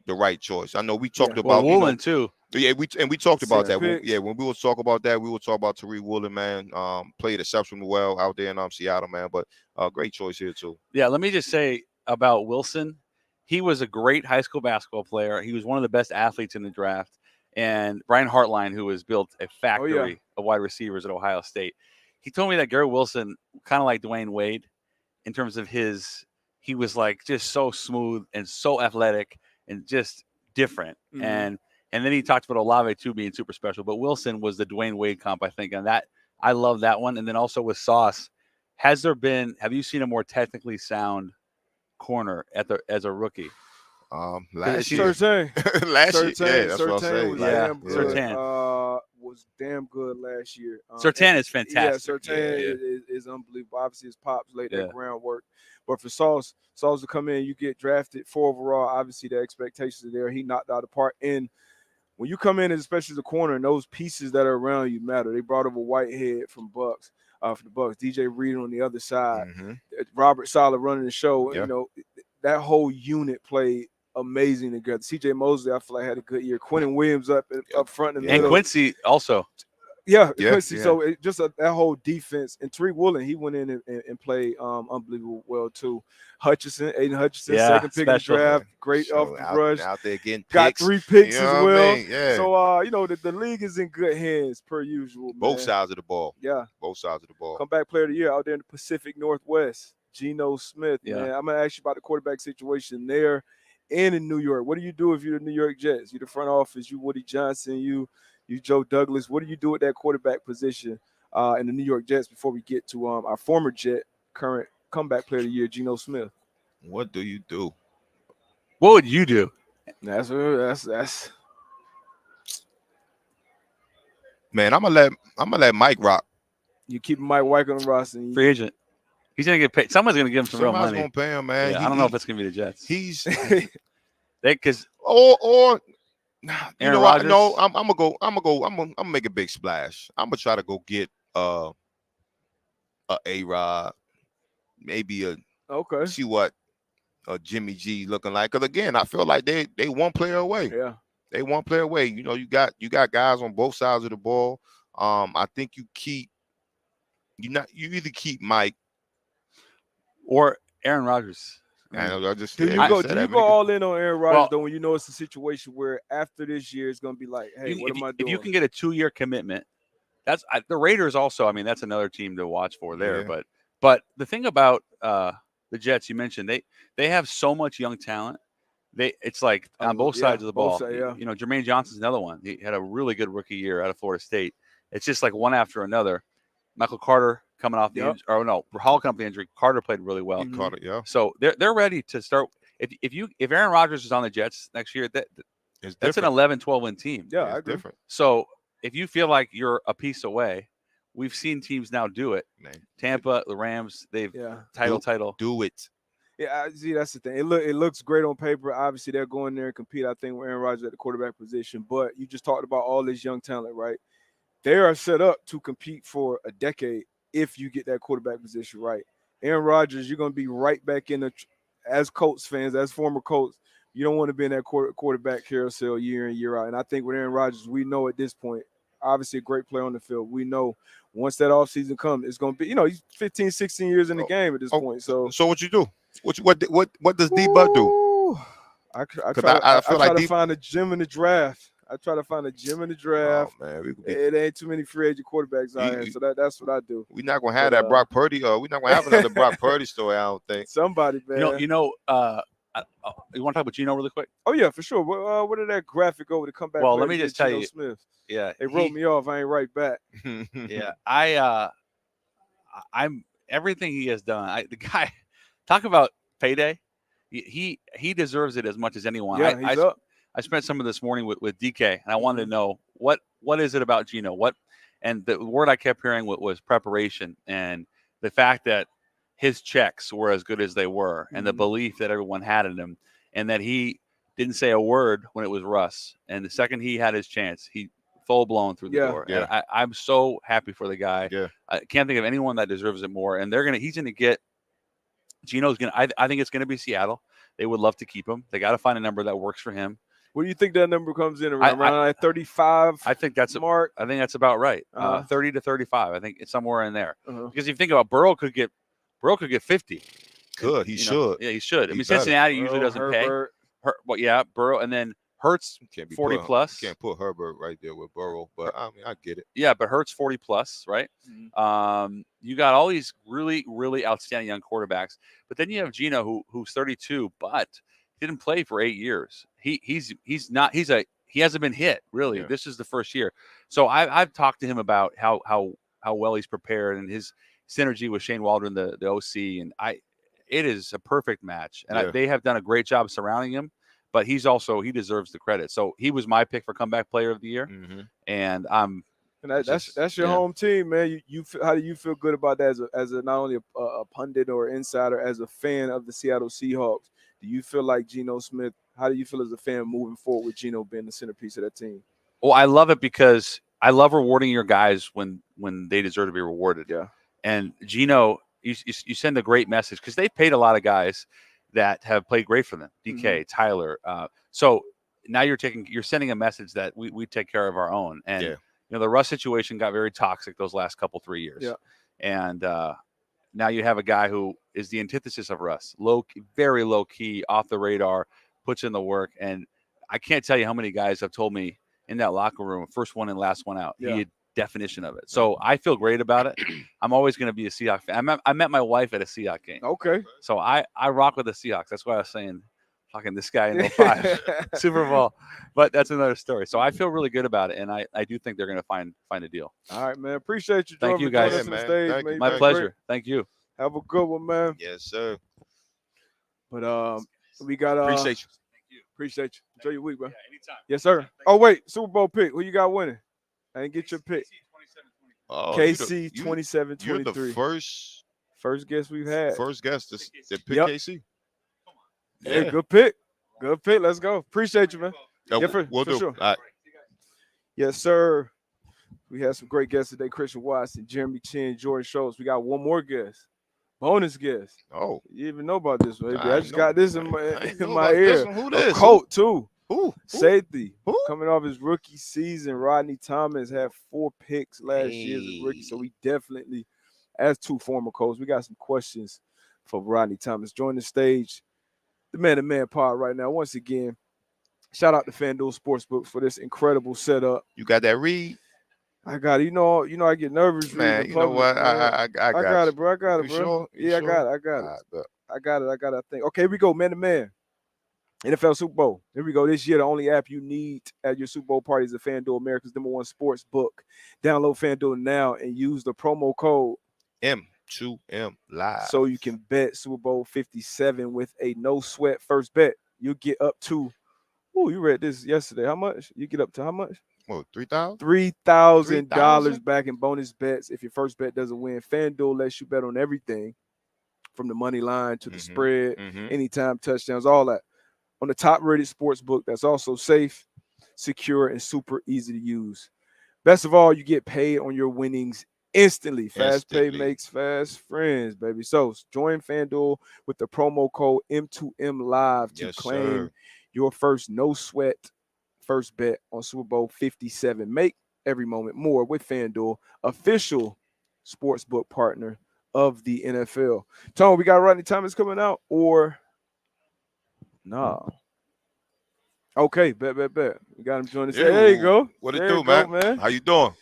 the right choice. I know we talked about Woolen too. Yeah, we talked about that. Picks. When we will talk about that, we will talk about Tariq Woolen, man. Played exceptionally well out there in Seattle, man. But great choice here too. Yeah, let me just say about Wilson. He was a great high school basketball player. He was one of the best athletes in the draft. And Brian Hartline, who has built a factory of wide receivers at Ohio State, he told me that Garrett Wilson, kind of like Dwayne Wade, in terms of he was like just so smooth and so athletic and just different. And then he talked about Olave too being super special. But Wilson was the Dwayne Wade comp, I think. And that I love that one. And then also with Sauce, have you seen a more technically sound corner as a rookie? Last year. Surtain. That's what I'm saying. Was damn good last year. Surtain is fantastic. Yeah, Surtain is unbelievable. Obviously, his pops laid that groundwork. But for Sauce to come in, you get drafted 4 overall. Obviously, the expectations are there. He knocked out the park. And when you come in, especially the corner, and those pieces that are around you matter. They brought over Whitehead from Bucks. For the Bucks, DJ Reed on the other side, Robert Saleh running the show. You know, that whole unit played amazing together. CJ Mosley, I feel like had a good year. Quentin Williams up front in the middle. And Quincy also. Quincy. So that whole defense. And Tariq Woolen, he went in and played unbelievable well too. Aiden Hutchinson, second pick in the draft, great off the rush. Out there getting picks. Got 3 picks as well. I mean? Yeah. So you know the league is in good hands per usual. Both sides of the ball. Yeah. Both sides of the ball. Comeback player of the year out there in the Pacific Northwest, Geno Smith. Man, I'm gonna ask you about the quarterback situation there and in New York. What do you do if you're the New York Jets? You're the front office. You Woody Johnson. You Joe Douglas. What do you do at that quarterback position in the New York Jets before we get to our former Jet, current comeback player of the year, Geno Smith? What do you do? What would you do? That's man. I'm gonna let Mike rock. You keep Mike White on the roster. Free agent. He's gonna get paid. Someone's gonna give him some real money. Somebody's gonna pay him, man. Yeah, I don't know if it's gonna be the Jets. He's because or you know what? Rodgers? No, I'm gonna make a big splash. I'm gonna try to go get a A-Rod, maybe see what Jimmy G looking like. Because again, I feel like they 1 player away. Yeah, they 1 player away. You know, you got guys on both sides of the ball. I think you either keep Mike or Aaron Rodgers. Do you go all in on Aaron Rodgers though when you know it's a situation where after this year it's gonna be like, hey, what am I doing? If you can get a 2-year commitment, that's the Raiders also. I mean, that's another team to watch for there. Yeah. But the thing about the Jets, you mentioned they have so much young talent It's like on both sides of the ball. yeah. You know, Jermaine Johnson's another one. He had a really good rookie year out of Florida State. It's just like one after another. Michael Carter coming off the injury, or no, Hall coming off the injury. Carter played really well. Carter, yeah. So they're ready to start. If Aaron Rodgers is on the Jets next year, that's an 11-12 win team. Yeah, I agree. Different. So if you feel like you're a piece away, we've seen teams now do it. Man. Tampa, the Rams, they've title. Do it. Yeah, see, that's the thing. It looks great on paper. Obviously, they're going there and compete, I think, with Aaron Rodgers at the quarterback position. But you just talked about all this young talent, right? They are set up to compete for a decade if you get that quarterback position right. Aaron Rodgers, you're going to be right back in as Colts fans, as former Colts, you don't want to be in that quarterback carousel year in, year out. And I think with Aaron Rodgers, we know at this point, obviously a great player on the field. We know once that offseason comes, it's going to be, he's 15, 16 years in the game at this point. So what you do? What does D-Bud do? I try to find a gym in the draft. Oh, man, it ain't too many free agent quarterbacks out here, so that's what I do. We're not gonna have that Brock Purdy. We're not gonna have another Brock Purdy story. I don't think. Somebody, man. You want to talk about Geno really quick? Oh yeah, for sure. What did that graphic over to come back? Well, let me just tell Geno you. Smith. Yeah, they wrote me off. I ain't right back. Yeah, I'm everything he has done. The guy, talk about payday. He deserves it as much as anyone. Yeah, he's up. I spent some of this morning with DK, and I wanted to know what is it about Geno? And the word I kept hearing was preparation, and the fact that his checks were as good as they were, and the belief that everyone had in him, and that he didn't say a word when it was Russ. And the second he had his chance, he full blown through the door. Yeah. And I'm so happy for the guy. Yeah. I can't think of anyone that deserves it more. And he's gonna get. Geno's gonna. I think it's gonna be Seattle. They would love to keep him. They got to find a number that works for him. What do you think that number comes in around 35? I think that's mark. I think that's about right. 30 to 35. I think it's somewhere in there. Because if you think about Burrow could get 50. Good. He should. Yeah, he should. I mean, Cincinnati usually doesn't pay. Burrow, and then Hurts 40 plus. You can't put Herbert right there with Burrow, but I mean, I get it. Yeah, but Hurts 40 plus, right? Mm-hmm. You got all these really, really outstanding young quarterbacks, but then you have Geno who's 32, but didn't play for 8 years. He hasn't been hit really. Yeah. This is the first year. So I've talked to him about how well he's prepared and his synergy with Shane Waldron, the OC, and it is a perfect match. And they have done a great job surrounding him. But he deserves the credit. So he was my pick for comeback player of the year, and that's your home team, man. How do you feel good about that as a not only a pundit or insider, as a fan of the Seattle Seahawks? Do you feel like Geno Smith? How do you feel as a fan moving forward with Geno being the centerpiece of that team? Well, I love it because I love rewarding your guys when they deserve to be rewarded. Yeah, and Geno, you send a great message because they paid a lot of guys that have played great for them. DK, Tyler. So now you're sending a message that we take care of our own. And the Russ situation got very toxic those last 3 years. Yeah. And now you have a guy who is the antithesis of Russ. Very low key, off the radar, puts in the work. And I can't tell you how many guys have told me in that locker room, first one in, last one out. Yeah. Definition of it. So I feel great about it. I'm always going to be a Seahawks fan. I met my wife at a Seahawks game. Okay. So I rock with the Seahawks. That's why I was saying fucking this guy in 05 Super Bowl. But that's another story. So I feel really good about it, and I do think they're going to find a deal. All right, man. Appreciate you. Thank you, guys. Yeah, man. Stage, man. My pleasure. Great. Thank you. Have a good one, man. Yes, sir. But we got appreciate you. Thank you. Appreciate you. Enjoy your week, bro. Yeah, anytime. Yes, sir. Oh wait, Super Bowl pick. Who you got winning? I didn't get your pick. KC 27-23. You're the first guest we've had. First guest to pick KC. Yeah, good pick. Good pick. Let's go. Appreciate you, man. We'll do. Sure. All right. Yes, sir. We had some great guests today. Christian Watson, Jeremy Chinn, Jordan Schultz. We got one more guest. Bonus guest. Oh. You even know about this, baby. I just got this in my ear. Who this? Colt, too. Who? Safety. Who? Coming off his rookie season, Rodney Thomas had 4 picks last year as a rookie. So we definitely, as 2 former Colts, we got some questions for Rodney Thomas. Join the stage, the man-to-man pod right now. Once again, shout out to FanDuel Sportsbook for this incredible setup. You got that read? I got it. You know, I get nervous. Man, you know what? I got it, bro. I got it, bro. Sure? I got it. I got it. I think. Okay, here we go, man to man. NFL Super Bowl. Here we go. This year, the only app you need at your Super Bowl party is the FanDuel, America's #1 sports book. Download FanDuel now and use the promo code M2M Live. so you can bet Super Bowl 57 with a no sweat first bet. You'll get up to, you read this yesterday. How much? You get up to how much? What, 3,000? $3,000 back in bonus bets if your first bet doesn't win. FanDuel lets you bet on everything from the money line to the spread, anytime touchdowns, all that. On the top-rated sports book that's also safe, secure, and super easy to use. Best of all, you get paid on your winnings instantly. Fast pay makes fast friends, baby. So join FanDuel with the promo code M2M Live to claim your first no-sweat first bet on Super Bowl 57. Make every moment more with FanDuel, official sportsbook partner of the NFL. Tone, we got Rodney Thomas coming out, or nah? Okay, bet. We got him joining us. Hey, there you go. What there it do, man? How you doing?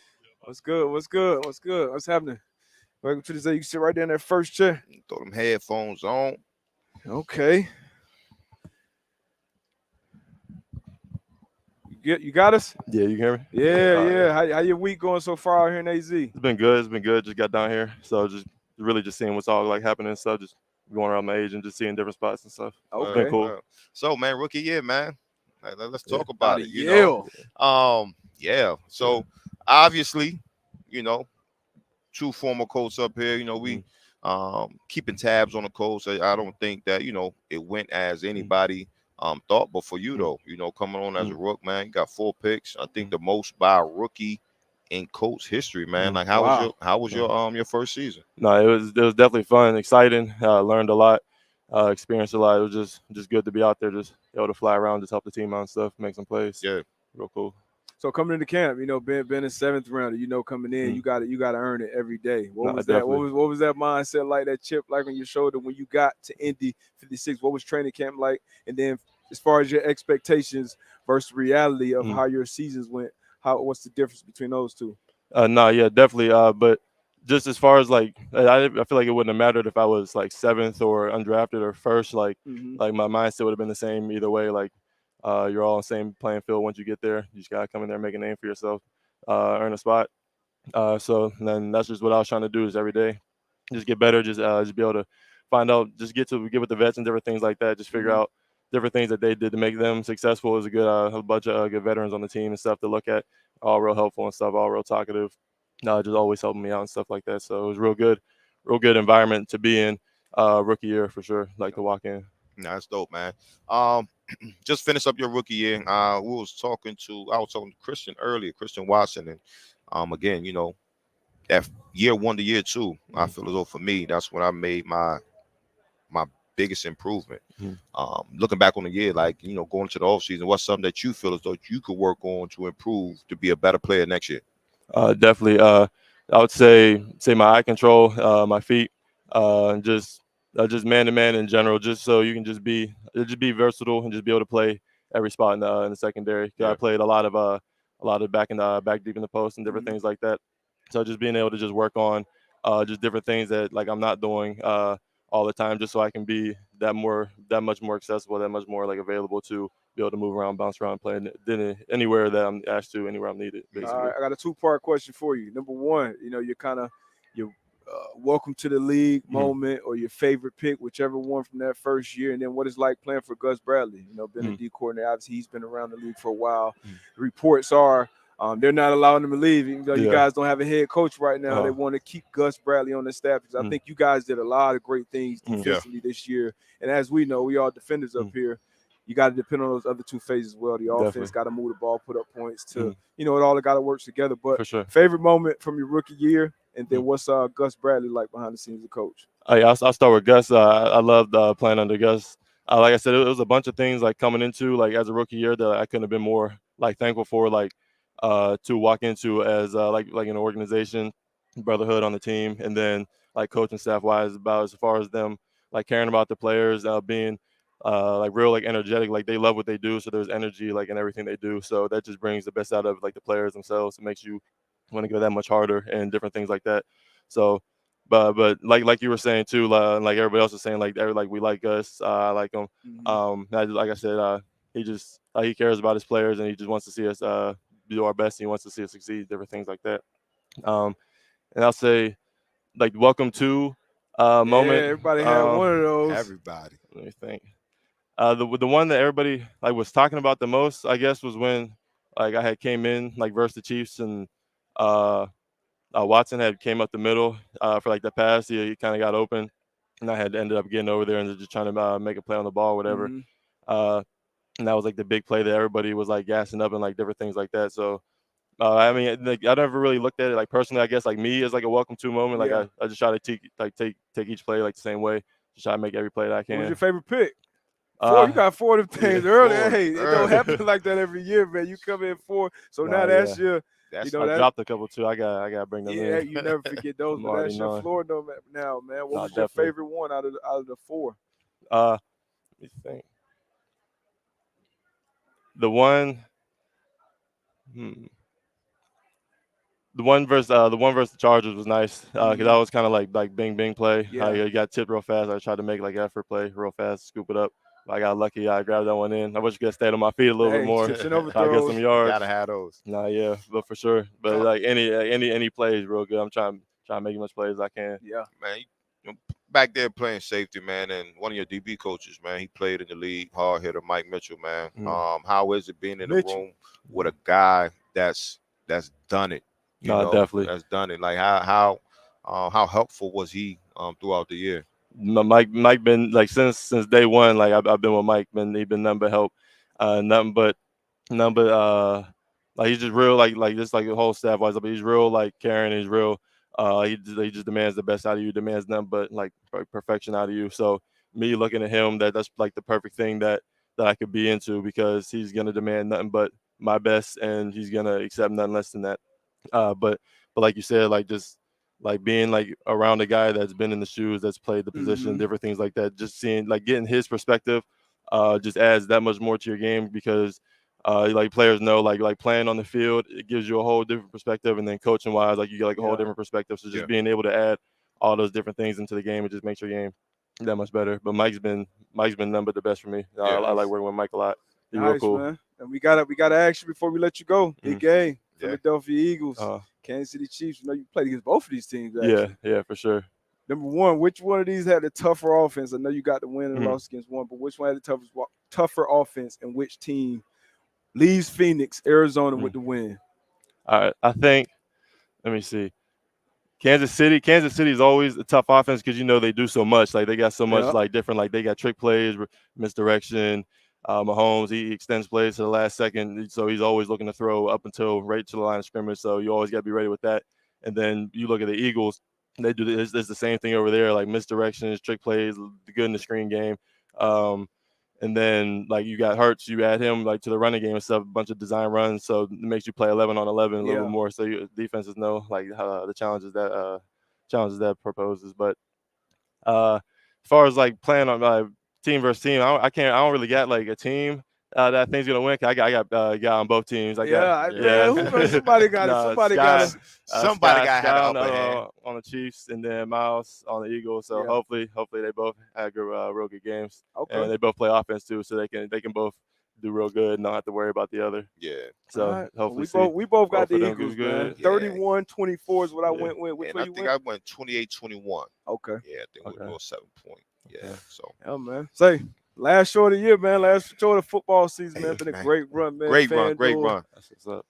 What's good? What's happening? Welcome to the day. You can sit right there in that first chair. Throw them headphones on. Okay. You got us? Yeah, you hear me? Yeah. How your week going so far out here in AZ? It's been good. Just got down here, so just seeing what's all like happening and stuff. Just going around my age and just seeing different spots and stuff. Okay, it's been cool. So, man, rookie year, man. Let's talk about it. So obviously, two former Colts up here. We keeping tabs on the Colts. I don't think that it went as anybody thought, but for you though, coming on as a rook, man, you got 4 picks. I think the most by a rookie in Colts history, man. Like how was your first season? No, it was definitely fun, exciting. Learned a lot, experienced a lot. It was just good to be out there, just able to fly around, just help the team out and stuff, make some plays. Yeah, real cool. So coming into camp, being a 7th rounder, coming in, you got to earn it every day. What was that? What was that mindset like? That chip like on your shoulder when you got to Indy 56? What was training camp like? And then as far as your expectations versus reality of how your seasons went, what's the difference between those two? Definitely. But just as far as like, I feel like it wouldn't have mattered if I was like 7th or undrafted or first. Like my mindset would have been the same either way. Like you're all on the same playing field once you get there. You just gotta come in there and make a name for yourself, earn a spot. So then that's just what I was trying to do is every day, just get better, just be able to find out, just get with the vets and different things like that. Just figure out different things that they did to make them successful. It was a bunch of good veterans on the team and stuff to look at, all real helpful and stuff, all real talkative, just always helping me out and stuff like that. So it was real good environment to be in, rookie year for sure, like to walk in. Nah, that's dope, man. Just finish up your rookie year. I was talking to Christian earlier, Christian Watson, and again, that year 1 to year 2, I feel as though for me, that's when I made my biggest improvement. Looking back on the year, like going to the offseason, what's something that you feel as though you could work on to improve to be a better player next year? Definitely. I would say my eye control, my feet, just man to man in general, just so you can just be versatile and just be able to play every spot in the secondary. I played a lot of back deep in the post and different things like that. So just being able to just work on just different things that like I'm not doing all the time, just so I can be that much more accessible, that much more like available to be able to move around, bounce around, play anywhere that I'm asked to, anywhere I'm needed. Basically. All right, I got a 2-part question for you. Number one, you're welcome to the league moment or your favorite pick, whichever one from that first year, and then what it's like playing for Gus Bradley. Been a D coordinator, obviously he's been around the league for a while. Reports are they're not allowing him to leave. You guys don't have a head coach right now. They want to keep Gus Bradley on the staff because I think you guys did a lot of great things defensively this year. And as we know, we all defenders up here. You got to depend on those other 2 phases as well. The offense got to move the ball, put up points to, it all got to work together. But for sure. Favorite moment from your rookie year, and then what's Gus Bradley like behind the scenes as a coach? I'll start with Gus. I loved playing under Gus. Like I said, it was a bunch of things like coming into like as a rookie year that I couldn't have been more like thankful for, like to walk into as like an organization, brotherhood on the team, and then like coaching staff wise about as far as them like caring about the players, being like real like energetic, like they love what they do, so there's energy like in everything they do, so that just brings the best out of like the players themselves. It makes you want to go that much harder and different things like that. So but like you were saying too, like everybody else was saying, like we like Gus. I like him. Like I said, he cares about his players, and he just wants to see us do our best. And he wants to see us succeed, different things like that. And I'll say, like, welcome to moment. Everybody had one of those. Everybody. Let me think. The one that everybody like was talking about the most, I guess, was when like I had came in like versus the Chiefs, and Watson had came up the middle for like the pass. He kind of got open, and I had ended up getting over there and just trying to make a play on the ball, whatever. And that was like the big play that everybody was like gassing up and like different things like that. So I mean, like, I never really looked at it like personally. I guess like me as like a welcome to moment. Like I just try to take each play like the same way. Just try to make every play that I can. What was your favorite pick? You got 4 of them things early. Hey, it don't happen like that every year, man. You come in 4, so now that's your. I dropped a couple too. I got to bring them in. Yeah, you never forget those. But that's your floor now, man. What was your favorite one out of the 4? Let me think. The one. The one versus the Chargers was nice because that was kind of like bing bing play. You got tipped real fast. I tried to make like effort play real fast, scoop it up. I got lucky. I grabbed that one in. I wish I could have stayed on my feet a little bit more. Tips and I get some yards. Gotta have those. Nah, yeah, but for sure. But like any play is real good. I'm trying to make as much plays as I can. Yeah, man. Back there playing safety, man, and one of your DB coaches, man, he played in the league. Hard hitter, Mike Mitchell, man. How is it being in the room with a guy that's done it? Definitely. That's done it. Like how helpful was he throughout the year? Mike been like since day one. Like I've been with Mike. He been nothing but help. Nothing but like he's just real. Like just like the whole staff wise. But he's real like caring. He's real. He just demands the best out of you. Demands nothing but like perfection out of you. So me looking at him, that's like the perfect thing that I could be into, because he's gonna demand nothing but my best, and he's gonna accept nothing less than that. But like you said, like just like being like around a guy that's been in the shoes, that's played the position, different things like that, just seeing like getting his perspective just adds that much more to your game, because like players know like playing on the field, it gives you a whole different perspective, and then coaching wise, like you get like a whole different perspective. So just being able to add all those different things into the game, it just makes your game that much better. But Mike's been nothing but the best for me. I like working with Mike a lot. He's real cool, man. And we gotta ask you before we let you go. Big game. Philadelphia Eagles, Kansas City Chiefs. You know, you played against both of these teams. Actually. Yeah, for sure. Number one, which one of these had the tougher offense? I know you got the win and loss against one, but which one had the tougher offense, and which team leaves Phoenix, Arizona with the win? All right, I think. Let me see. Kansas City is always a tough offense because they do so much. Like they got so much like different. Like they got trick plays, misdirection. Mahomes, he extends plays to the last second, so he's always looking to throw up until right to the line of scrimmage. So you always got to be ready with that. And then you look at the Eagles; they do this. It's the same thing over there, like misdirections, trick plays, good in the screen game. And then like you got Hurts, you add him like to the running game and stuff, a bunch of design runs, so it makes you play 11 on 11 a little bit more. So your defenses know like the challenges that proposes. But as far as like playing on team versus team, I don't really got like a team that I think's gonna win. I got on both teams. Somebody got somebody got had an upper hand on the Chiefs, and then Miles on the Eagles. So hopefully they both have real good games. Okay. And they both play offense too, so they can both do real good and not have to worry about the other. Yeah. So hopefully we both got the Eagles, man. 31-24 is what I went with. Which and I think I went 28-21. Okay. Yeah, I think we were 7 point. Yeah. So. Yeah, man. Say, last show of the year, man. Last show of the football season, man. Been a great run, man. Great run. That's what's up.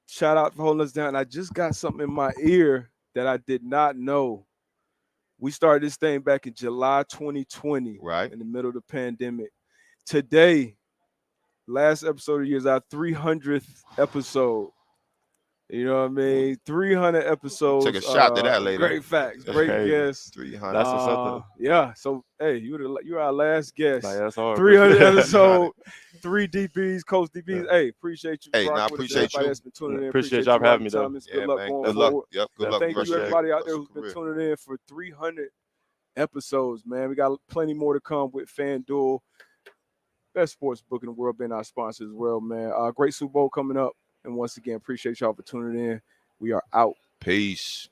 Shout out for holding us down. I just got something in my ear that I did not know. We started this thing back in July 2020, right in the middle of the pandemic. Today, last episode of the year is our 300th episode. You know what I mean? 300 episodes. Take a shot to that later. Great facts. Great guests. 300. That's what's up. Yeah. So, hey, you're our last guest. Nah, that's hard. 300 episode, 3 DBs, Coach DBs. Hey, appreciate you. Hey, I appreciate you. That's been tuning in. Appreciate y'all for having me, though. Good luck going Good forward. luck. Yep. Good luck. Thank you, everybody out there who's been tuning in for 300 episodes, man. We got plenty more to come with FanDuel. Best sports book in the world, being our sponsor as well, man. Great Super Bowl coming up. And once again, appreciate y'all for tuning in. We are out. Peace.